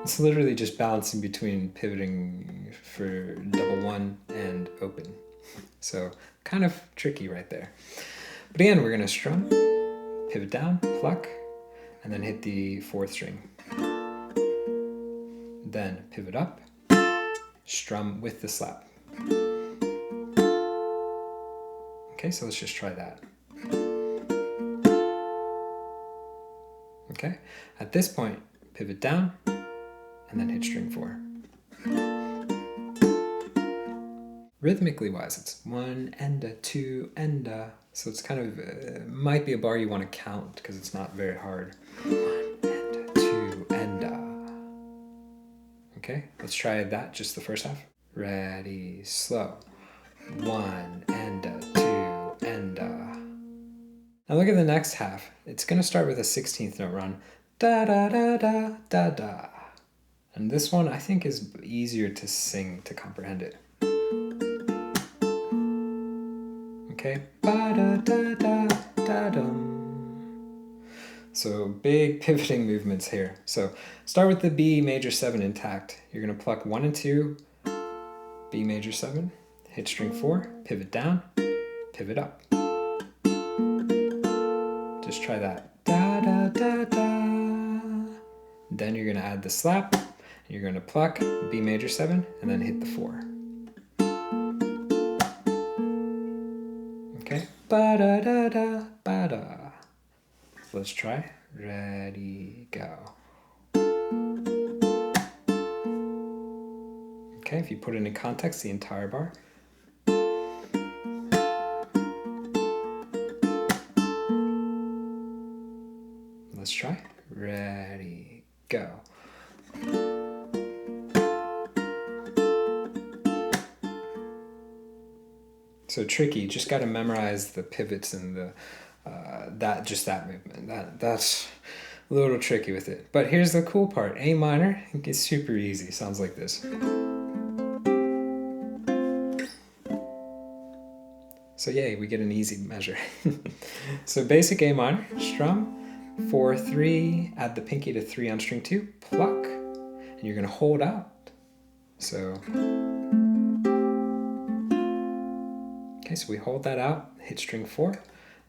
It's literally just balancing between pivoting for double 1 and open. So kind of tricky right there. But again, we're going to strum, pivot down, pluck, and then hit the 4th string. Then pivot up, strum with the slap. Okay, so let's just try that. Okay, at this point, pivot down, and then hit string 4. Rhythmically wise, it's 1 and a 2 and a. So it's kind of, might be a bar you want to count because it's not very hard. 1 and a 2 and a. Okay, let's try that, just the first half. Ready, slow. 1 and a 2 and a. Now look at the next half. It's going to start with a 16th note run. Da da da da da da. And this one I think is easier to sing to comprehend it. Okay, ba-da-da-da-da-dum. So big pivoting movements here. So start with the B major 7 intact. You're going to pluck 1 and 2, B major 7, hit string 4, pivot down, pivot up. Just try that. Da-da-da-da. Then you're going to add the slap. You're going to pluck B major 7 and then hit the 4. Okay, ba-da-da-da, ba-da. Let's try. Ready, go. Okay, if you put it in context, the entire bar. Let's try. Ready, go. So tricky, just got to memorize the pivots and the that movement. That's a little tricky with it. But here's the cool part. A minor is super easy. Sounds like this. So yay, we get an easy measure. So basic A minor, strum, 4, 3, add the pinky to 3 on string 2, pluck, and you're going to hold out. So okay, so we hold that out, hit string 4,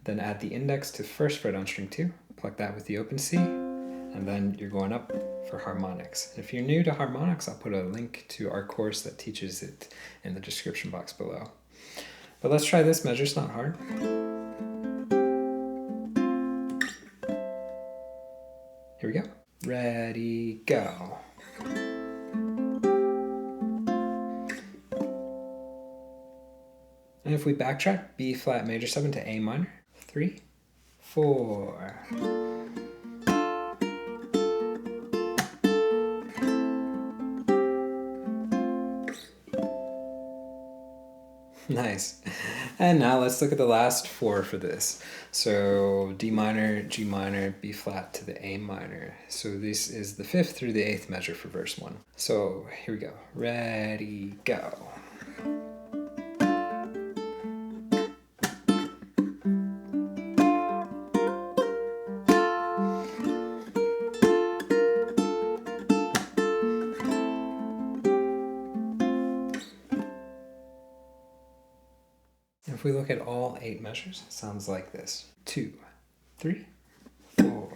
then add the index to 1st fret on string 2, pluck that with the open C, and then you're going up for harmonics. If you're new to harmonics, I'll put a link to our course that teaches it in the description box below. But let's try this measure, it's not hard. Here we go. Ready, go. And if we backtrack, B flat major 7 to A minor, 3, 4. Nice. And now let's look at the last 4 for this. So D minor, G minor, B flat to the A minor. So this is the 5th through the 8th measure for verse 1. So here we go. Ready, go. If we look at all 8 measures, it sounds like this. 2, 3, 4.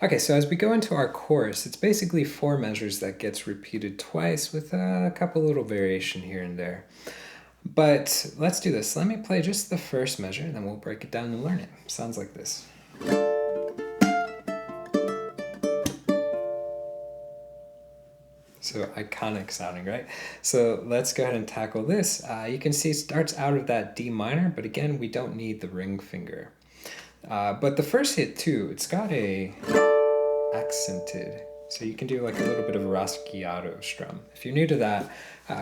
Okay, so as we go into our chorus, it's basically 4 measures that gets repeated twice with a couple little variation here and there. But let's do this. Let me play just the first measure, and then we'll break it down and learn it. Sounds like this. So iconic sounding, right? So let's go ahead and tackle this. You can see it starts out of that D minor, but again, we don't need the ring finger. But the first hit too, it's got a accented. So you can do like a little bit of a rasgueado strum. If you're new to that,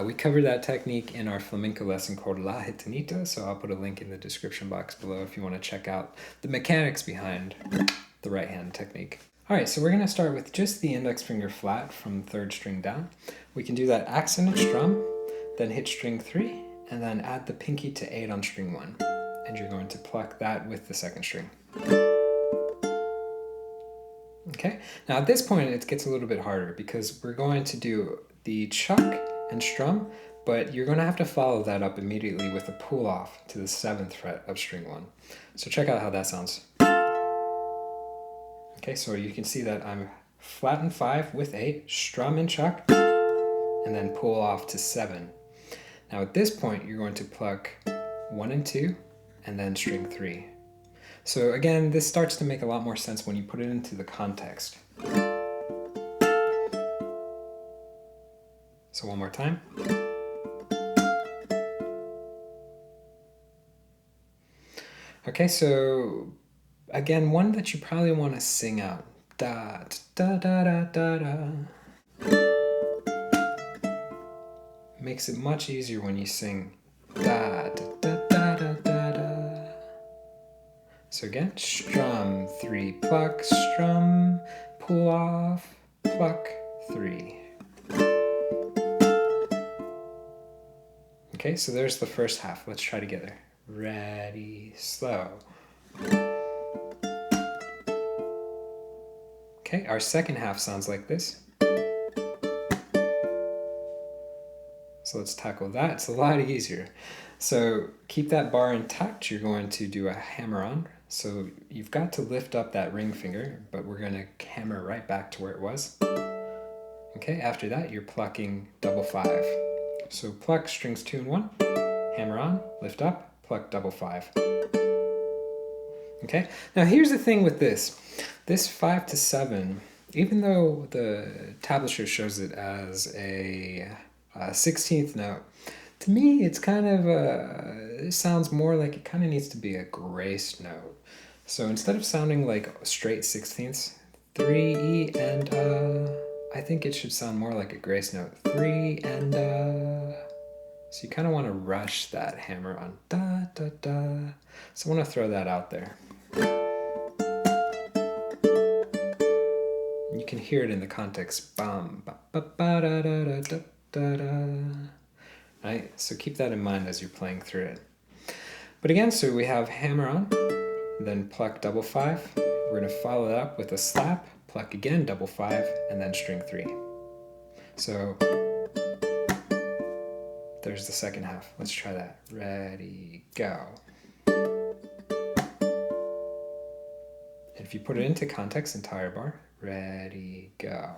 we covered that technique in our flamenco lesson called La Gitanita, so I'll put a link in the description box below if you want to check out the mechanics behind the right hand technique. All right, so we're gonna start with just the index finger flat from 3rd string down. We can do that accented strum, then hit string 3, and then add the pinky to 8 on string 1. And you're going to pluck that with the 2nd string. Okay, now at this point it gets a little bit harder because we're going to do the chuck and strum, but you're gonna have to follow that up immediately with a pull off to the 7th fret of string 1. So check out how that sounds. Okay, so you can see that I'm flat in 5 with 8, strum and chuck, and then pull off to 7. Now at this point, you're going to pluck 1 and 2, and then string 3. So again, this starts to make a lot more sense when you put it into the context. So one more time. Okay, so again, one that you probably want to sing out. Da da da da da da. Makes it much easier when you sing da da da da da da da. So again, strum 3, pluck, strum, pull off, pluck 3. Okay, so there's the first half. Let's try together. Ready, slow. Okay, our second half sounds like this. So let's tackle that. It's a lot easier. So keep that bar intact. You're going to do a hammer on. So you've got to lift up that ring finger, but we're going to hammer right back to where it was. Okay, after that, you're plucking double 5. So pluck strings 2 and 1, hammer on, lift up, pluck double 5. Okay, now here's the thing with this. This 5 to 7, even though the tablature shows it as a 16th note, to me it's kind of it sounds more like it kind of needs to be a graced note. So instead of sounding like straight 16ths, 3 E and I think it should sound more like a grace note. 3 and so you kind of want to rush that hammer on da da da. So I want to throw that out there. You can hear it in the context. Bam, ba ba ba da da da da da da. Right? So keep that in mind as you're playing through it. But again, so we have hammer on, then pluck double 5. We're going to follow that up with a slap, pluck again, double 5, and then string 3. So there's the second half. Let's try that. Ready, go. And if you put it into context, entire bar. Ready, go.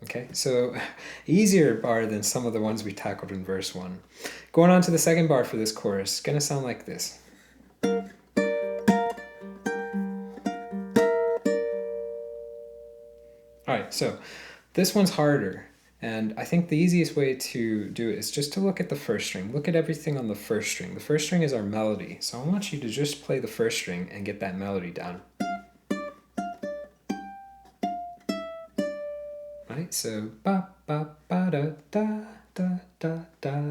Okay, so easier bar than some of the ones we tackled in verse 1. Going on to the second bar for this chorus, gonna sound like this. Alright, so this one's harder, and I think the easiest way to do it is just to look at the first string. Look at everything on the first string. The first string is our melody, so I want you to just play the first string and get that melody down. Right, so ba ba ba da da da da da.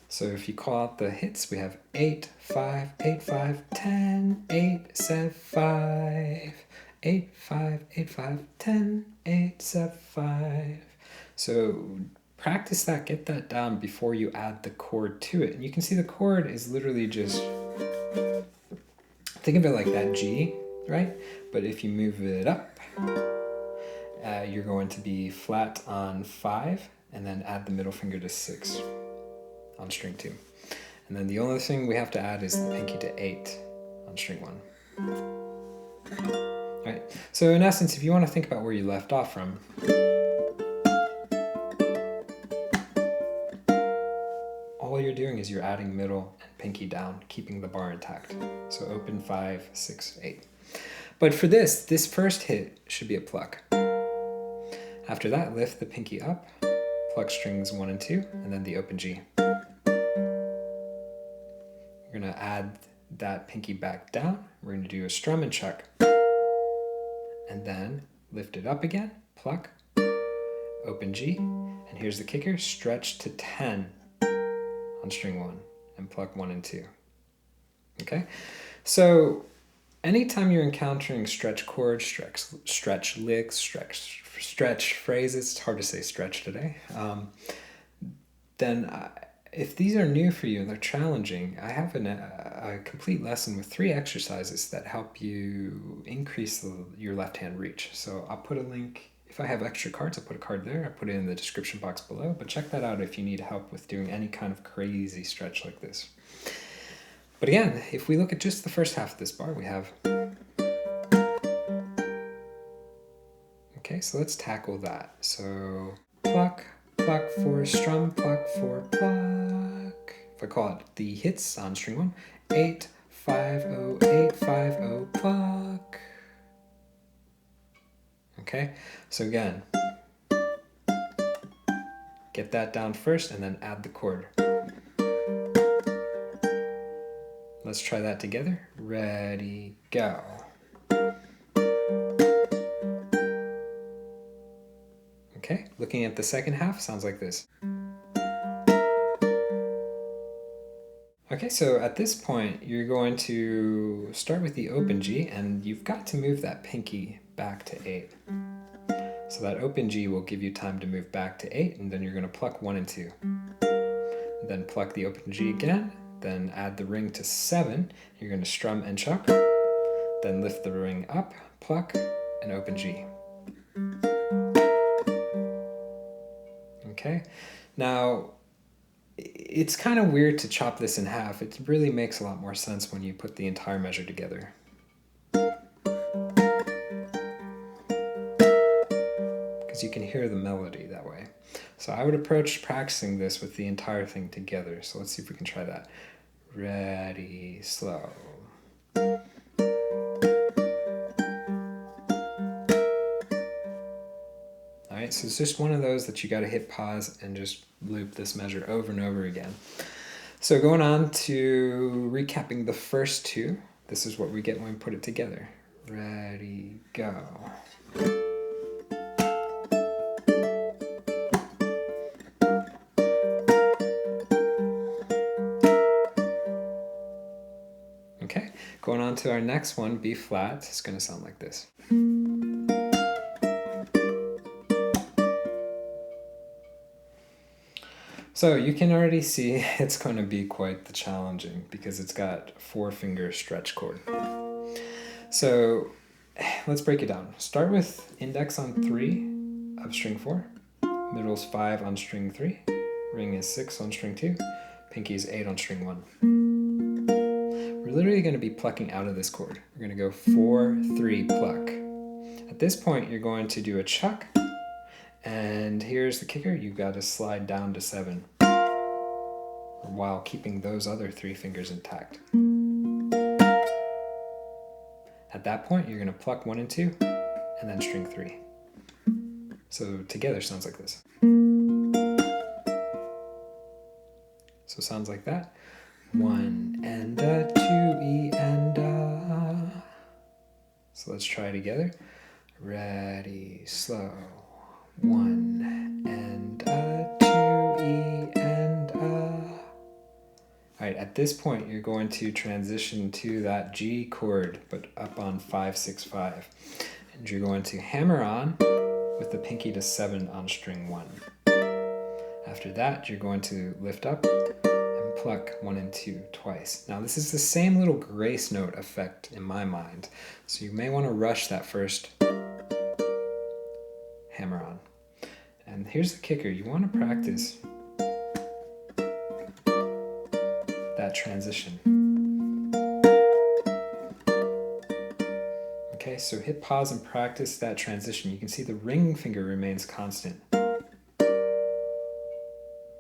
So if you call out the hits, we have 8, 5, 8, 5, 10, 8, 7, 5, 8, 5, 8, 5, 10, 8, 7, 5. So practice that, get that down before you add the chord to it. And you can see the chord is literally just, think of it like that G, right? But if you move it up, you're going to be flat on 5 and then add the middle finger to 6 on string 2. And And then the only thing we have to add is the pinky to 8 on string 1. All right, so in essence, if you want to think about where you left off from, all you're doing is you're adding middle and pinky down, keeping the bar intact. So open 5, 6, 8. But for this first hit should be a pluck. After that, lift the pinky up, pluck strings 1 and 2, and then the open G. We're going to add that pinky back down. We're going to do a strum and chuck. And then lift it up again, pluck, open G, and here's the kicker, stretch to 10 on string 1 and pluck 1 and 2. Okay? So anytime you're encountering stretch chords, stretch licks, stretch phrases, it's hard to say stretch today, then if these are new for you and they're challenging, I have a complete lesson with 3 exercises that help you increase your left hand reach. So I'll put a link, if I have extra cards, I'll put a card there. I'll put it in the description box below, but check that out if you need help with doing any kind of crazy stretch like this. But again, if we look at just the first half of this bar, we have... Okay, so let's tackle that. So pluck, pluck, 4, strum, pluck, 4, pluck. If I call it the hits on string 1, 8, 5, 0, 8, 5, 0, pluck. Okay, so again, get that down first and then add the chord. Let's try that together. Ready, go. Okay, looking at the second half, sounds like this. Okay, so at this point, you're going to start with the open G, and you've got to move that pinky back to 8. So that open G will give you time to move back to 8, and then you're going to pluck 1 and 2. And then pluck the open G again, then add the ring to 7. You're going to strum and chuck, then lift the ring up, pluck, and open G. Okay, now it's kind of weird to chop this in half. It really makes a lot more sense when you put the entire measure together. Because you can hear the melody that way. So I would approach practicing this with the entire thing together. So let's see if we can try that. Ready, slow. Alright, so it's just one of those that you got to hit pause and just loop this measure over and over again. So going on to recapping the first 2, this is what we get when we put it together. Ready, go. Okay, going on to our next one, B flat, it's going to sound like this. So you can already see it's going to be quite the challenging because it's got 4-finger stretch chord. So let's break it down. Start with index on 3 of string 4, middle's 5 on string 3, ring is 6 on string 2, pinky is 8 on string 1. We're literally going to be plucking out of this chord. We're going to go 4, 3, pluck. At this point, you're going to do a chuck, and here's the kicker, you've got to slide down to 7 while keeping those other 3 fingers intact. At that point, you're going to pluck 1 and 2, and then string 3. So together sounds like this. So it sounds like that. 1 and a 2 E and a. So let's try it together. Ready, slow. 1 and a 2 E and a. Alright, at this point you're going to transition to that G chord, but up on 5, 6, 5. And you're going to hammer on with the pinky to 7 on string 1. After that, you're going to lift up and pluck 1 and 2 twice. Now this is the same little grace note effect in my mind, so you may want to rush that first hammer on. And here's the kicker, you want to practice that that transition. Okay, so hit pause and practice that transition. You can see the ring finger remains constant.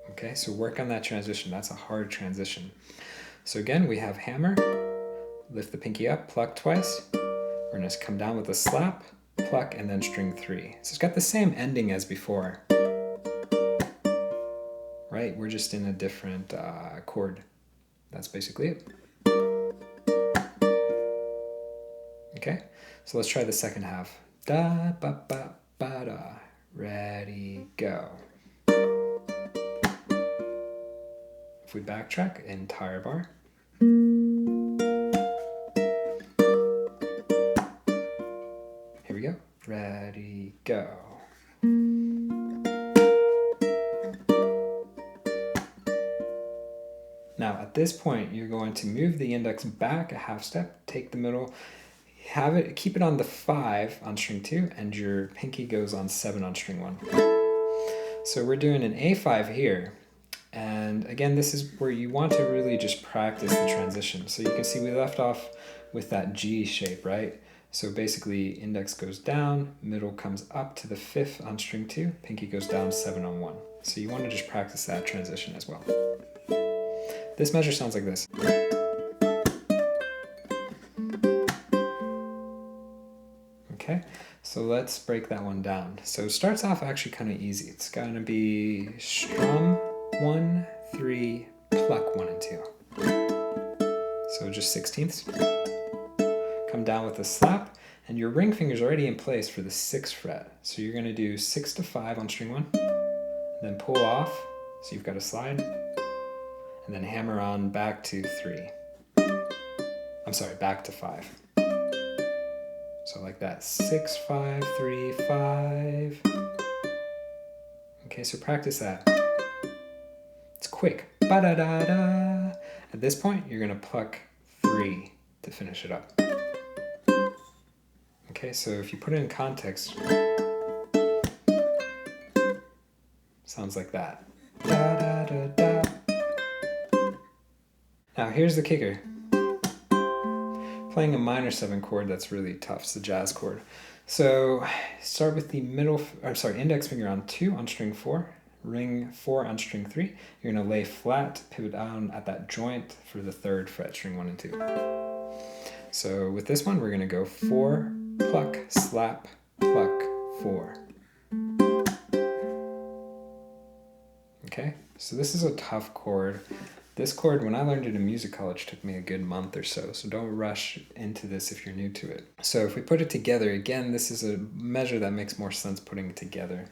Okay, so work on that transition. That's a hard transition. So again, we have hammer, lift the pinky up, pluck twice. We're going to come down with a slap, pluck, and then string 3. So it's got the same ending as before. Right? We're just in a different chord. That's basically it. Okay, so let's try the second half. Da ba ba ba da. Ready, go. If we backtrack, entire bar. Here we go. Ready, go. Now at this point, you're going to move the index back a half step, take the middle, keep it on the 5 on string 2, and your pinky goes on 7 on string 1. So we're doing an A5 here. And again, this is where you want to really just practice the transition. So you can see we left off with that G shape, right? So basically index goes down, middle comes up to the 5th on string 2, pinky goes down 7 on 1. So you want to just practice that transition as well. This measure sounds like this. Okay, so let's break that one down. So it starts off actually kind of easy. It's going to be strum 1, 3, pluck 1 and 2. So just 16ths. Come down with a slap, and your ring finger's already in place for the 6th fret. So you're going to do 6 to 5 on string 1, then pull off, so you've got a slide, and then hammer on back to 3. I'm sorry, back to 5. So like that, 6, 5, 3, 5. Okay, so practice that. It's quick. Ba-da-da-da. At this point, you're going to pluck 3 to finish it up. Okay, so if you put it in context, sounds like that. Da-da-da-da. Now here's the kicker. Playing a minor 7 chord, that's really tough. It's a jazz chord. So start with the index finger on 2 on string 4, ring 4 on string 3. You're going to lay flat, pivot down at that joint for the 3rd fret, string 1 and 2. So with this one, we're going to go 4, pluck, slap, pluck, 4. Okay, so this is a tough chord. This chord, when I learned it in music college, took me a good month or so don't rush into this if you're new to it. So if we put it together, again, this is a measure that makes more sense putting it together.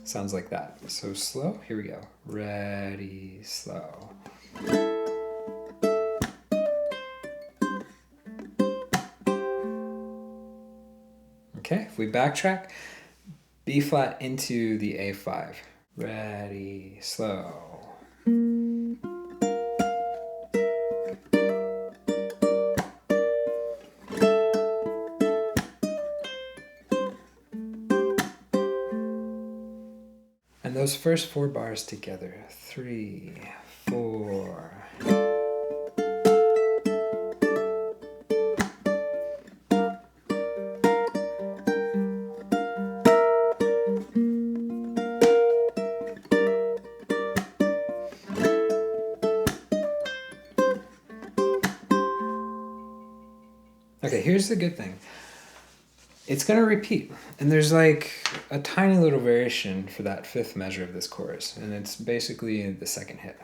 Sounds like that. So slow, here we go. Ready, slow. Okay, if we backtrack, B flat into the A5. Ready, slow. And those first 4 bars together. 3, 4. Okay, here's the good thing. It's going to repeat, and there's like a tiny little variation for that 5th measure of this chorus, and it's basically the 2nd hit.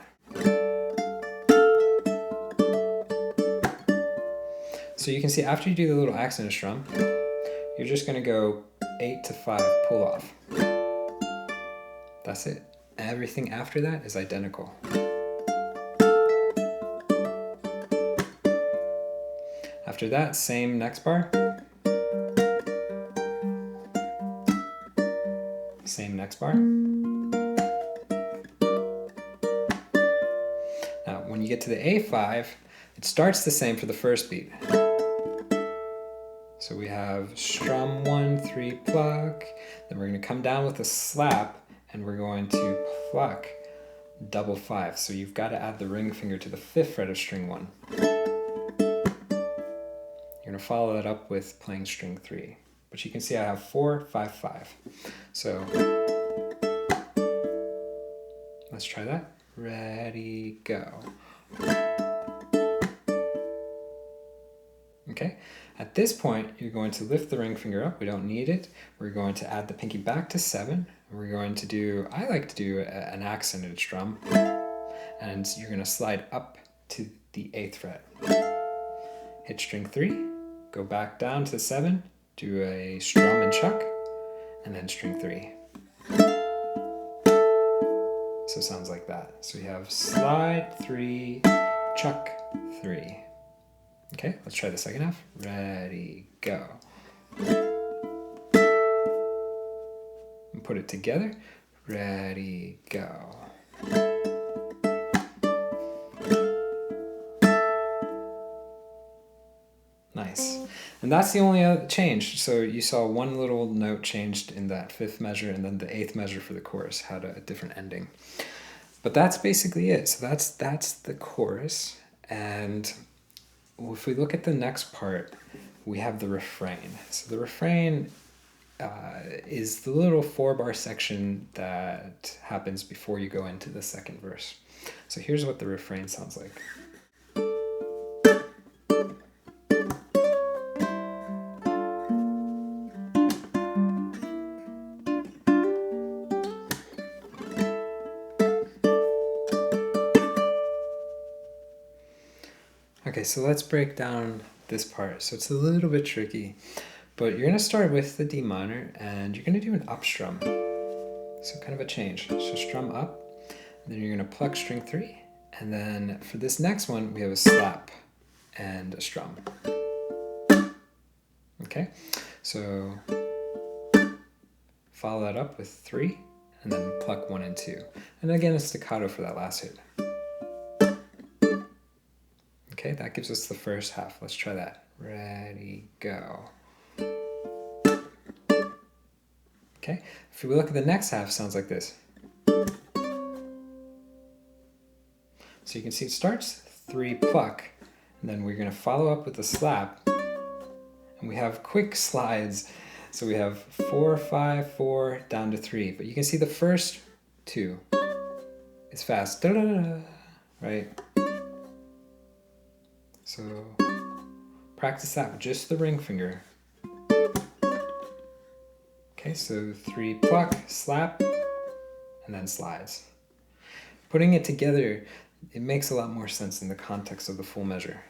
So you can see after you do the little accent strum, you're just going to go 8 to 5, pull off. That's it. Everything after that is identical. After that, same next bar. Same next bar. Now, when you get to the A5, it starts the same for the first beat. So we have strum 1, 3, pluck. Then we're going to come down with a slap and we're going to pluck double 5. So you've got to add the ring finger to the 5th fret of string 1. You're going to follow that up with playing string 3. But you can see I have 4, 5, 5. So let's try that. Ready, go. Okay, at this point, you're going to lift the ring finger up. We don't need it. We're going to add the pinky back to 7. We're going to do, I like to do an accented strum. And you're going to slide up to the 8th fret. Hit string 3, go back down to 7, do a strum and chuck, and then string 3. So it sounds like that. So we have slide 3, chuck 3. Okay, let's try the second half. Ready, go. And put it together. Ready, go. Nice. And that's the only other change. So you saw one little note changed in that 5th measure, and then the 8th measure for the chorus had a different ending. But that's basically it. So that's the chorus. And if we look at the next part, we have the refrain. So the refrain is the little 4-bar section that happens before you go into the 2nd verse. So here's what the refrain sounds like. Okay, so let's break down this part. So it's a little bit tricky, but you're going to start with the D minor, and you're going to do an up strum. So kind of a change. So strum up, and then you're going to pluck string 3, and then for this next one, we have a slap and a strum. Okay, so follow that up with 3, and then pluck 1 and 2. And again, a staccato for that last hit. Okay, that gives us the first half. Let's try that. Ready, go. Okay, if we look at the next half, it sounds like this. So you can see it starts 3 pluck, and then we're going to follow up with a slap, and we have quick slides. So we have 4, 5, 4, down to 3. But you can see the first 2 is fast. Da-da-da-da, right? So practice that with just the ring finger. Okay, so 3 pluck, slap, and then slides. Putting it together, it makes a lot more sense in the context of the full measure.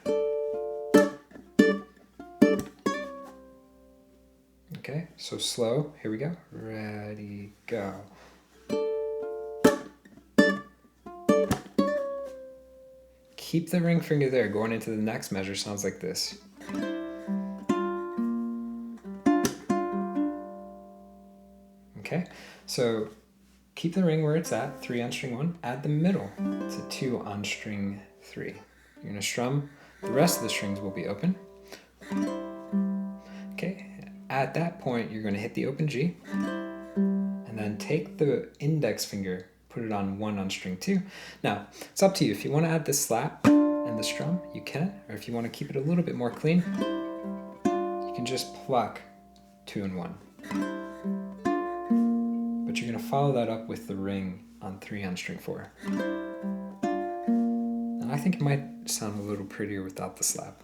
Okay, so slow, here we go. Ready, go. Keep the ring finger there. Going into the next measure sounds like this. Okay, so keep the ring where it's at, 3 on string 1. Add the middle to 2 on string 3. You're going to strum. The rest of the strings will be open. Okay, at that point, you're going to hit the open G, and then take the index finger, put it on 1 on string 2. Now, it's up to you. If you want to add the slap and the strum, you can. Or if you want to keep it a little bit more clean, you can just pluck 2 and 1. But you're going to follow that up with the ring on 3 on string 4. And I think it might sound a little prettier without the slap.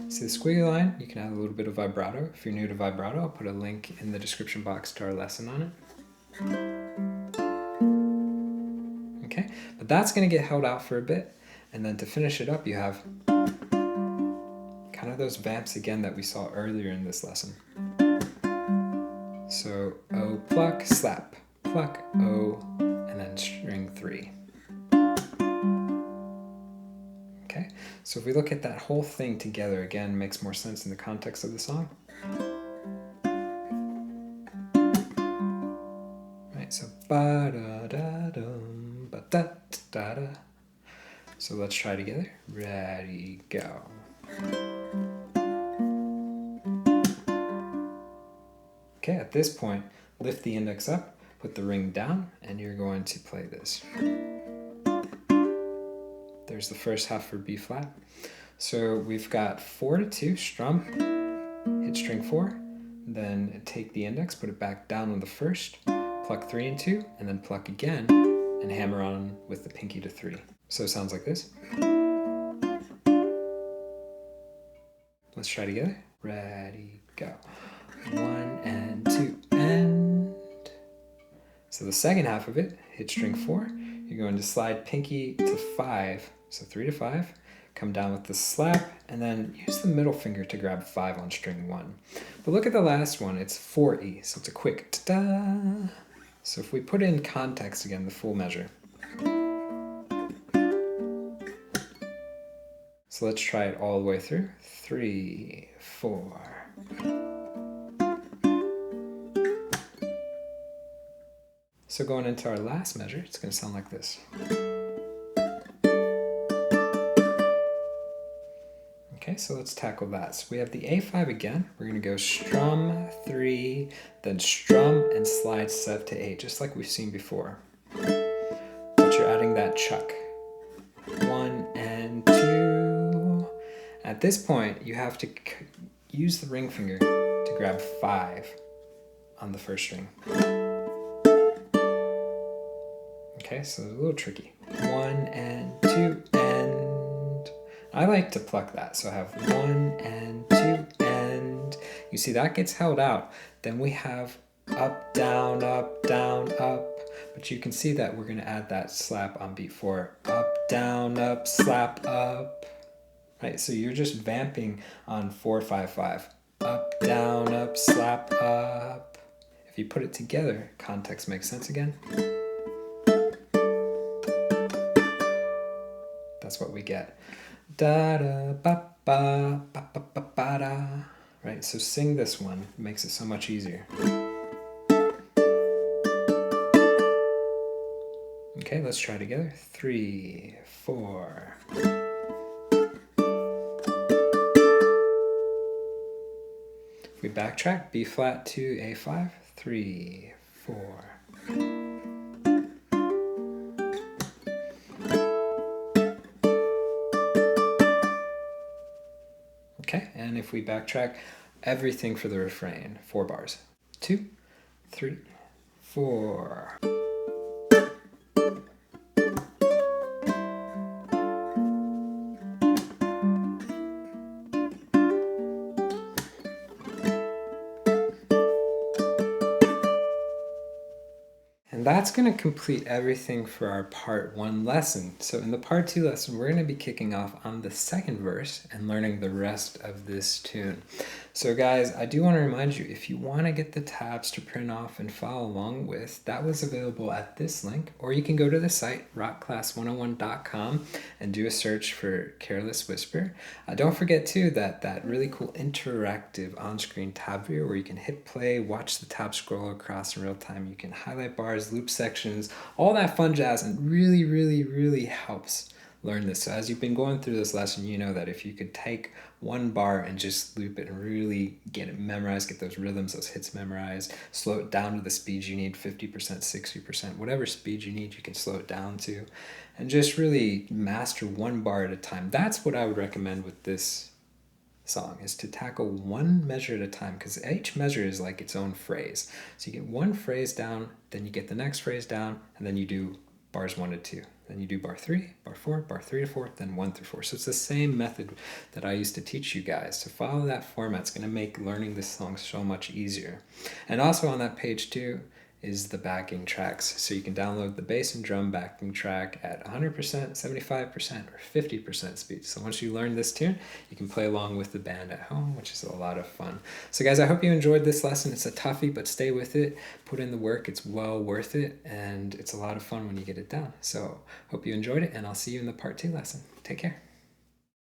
See the squiggly line? You can add a little bit of vibrato. If you're new to vibrato, I'll put a link in the description box to our lesson on it. Okay, but that's going to get held out for a bit, and then to finish it up you have kind of those vamps again that we saw earlier in this lesson. So O pluck, slap, pluck, O, and then string 3. Okay, so if we look at that whole thing together, again, makes more sense in the context of the song. So ba-da-da-dum, ba-da-da-da. So let's try together. Ready, go. Okay, at this point, lift the index up, put the ring down, and you're going to play this. There's the first half for B flat. So we've got 4-2, strum, hit string 4, then take the index, put it back down on the first, pluck 3 and 2, and then pluck again, and hammer on with the pinky to 3. So it sounds like this. Let's try together. Ready, go. 1 and 2 and. So the second half of it, hit string 4. You're going to slide pinky to 5, so 3 to 5. Come down with the slap, and then use the middle finger to grab 5 on string 1. But look at the last one, it's 4E, so it's a quick ta-da. So if we put in context again, the full measure. So let's try it all the way through. 3, 4. So going into our last measure, it's going to sound like this. Okay, so let's tackle that. So we have the A5 again. We're going to go strum 3, then strum and slide 7 to 8, just like we've seen before. But you're adding that chuck. 1 and 2. At this point, you have to use the ring finger to grab 5 on the first string. Okay, so it's a little tricky. 1 and 2 and. I like to pluck that, so I have 1 and 2 and. You see that gets held out. Then we have up, down, up, down, up. But you can see that we're going to add that slap on beat 4. Up, down, up, slap, up. Right, so you're just vamping on 4, 5, 5. Up, down, up, slap, up. If you put it together, context makes sense again. That's what we get. Da da ba ba ba ba ba ba da. Right, so sing this one. It makes it so much easier. Okay, let's try together. 3, 4. If we backtrack, B flat to A5, 3, 4. Okay, and if we backtrack, everything for the refrain, 4 bars. 2, 3, 4. And that's going to complete everything for our part 1 lesson. So in the part 2 lesson, we're going to be kicking off on the second verse and learning the rest of this tune. So guys, I do want to remind you, if you want to get the tabs to print off and follow along with, that was available at this link, or you can go to the site, rockclass101.com, and do a search for Careless Whisper. Don't forget too that really cool interactive on-screen tab view where you can hit play, watch the tab scroll across in real time. You can highlight bars, loop sections, all that fun jazz, and really helps learn this. So as you've been going through this lesson, you know that if you could take one bar and just loop it and really get it memorized, get those rhythms, those hits memorized, slow it down to the speeds you need, 50%, 60%, whatever speed you need, you can slow it down to, and just really master one bar at a time. That's what I would recommend with this song, is to tackle one measure at a time, because each measure is like its own phrase. So you get one phrase down, then you get the next phrase down, and then you do bars 1 to 2. Then you do bar 3, bar 4, bar 3 to 4, then 1 through 4. So it's the same method that I used to teach you guys. So follow that format. It's going to make learning this song so much easier. And also on that page too is the backing tracks. So you can download the bass and drum backing track at 100%, 75%, or 50% speed. So once you learn this tune, you can play along with the band at home, which is a lot of fun. So guys, I hope you enjoyed this lesson. It's a toughie, but stay with it. Put in the work. It's well worth it, and it's a lot of fun when you get it done. So hope you enjoyed it, and I'll see you in the part 2 lesson. Take care.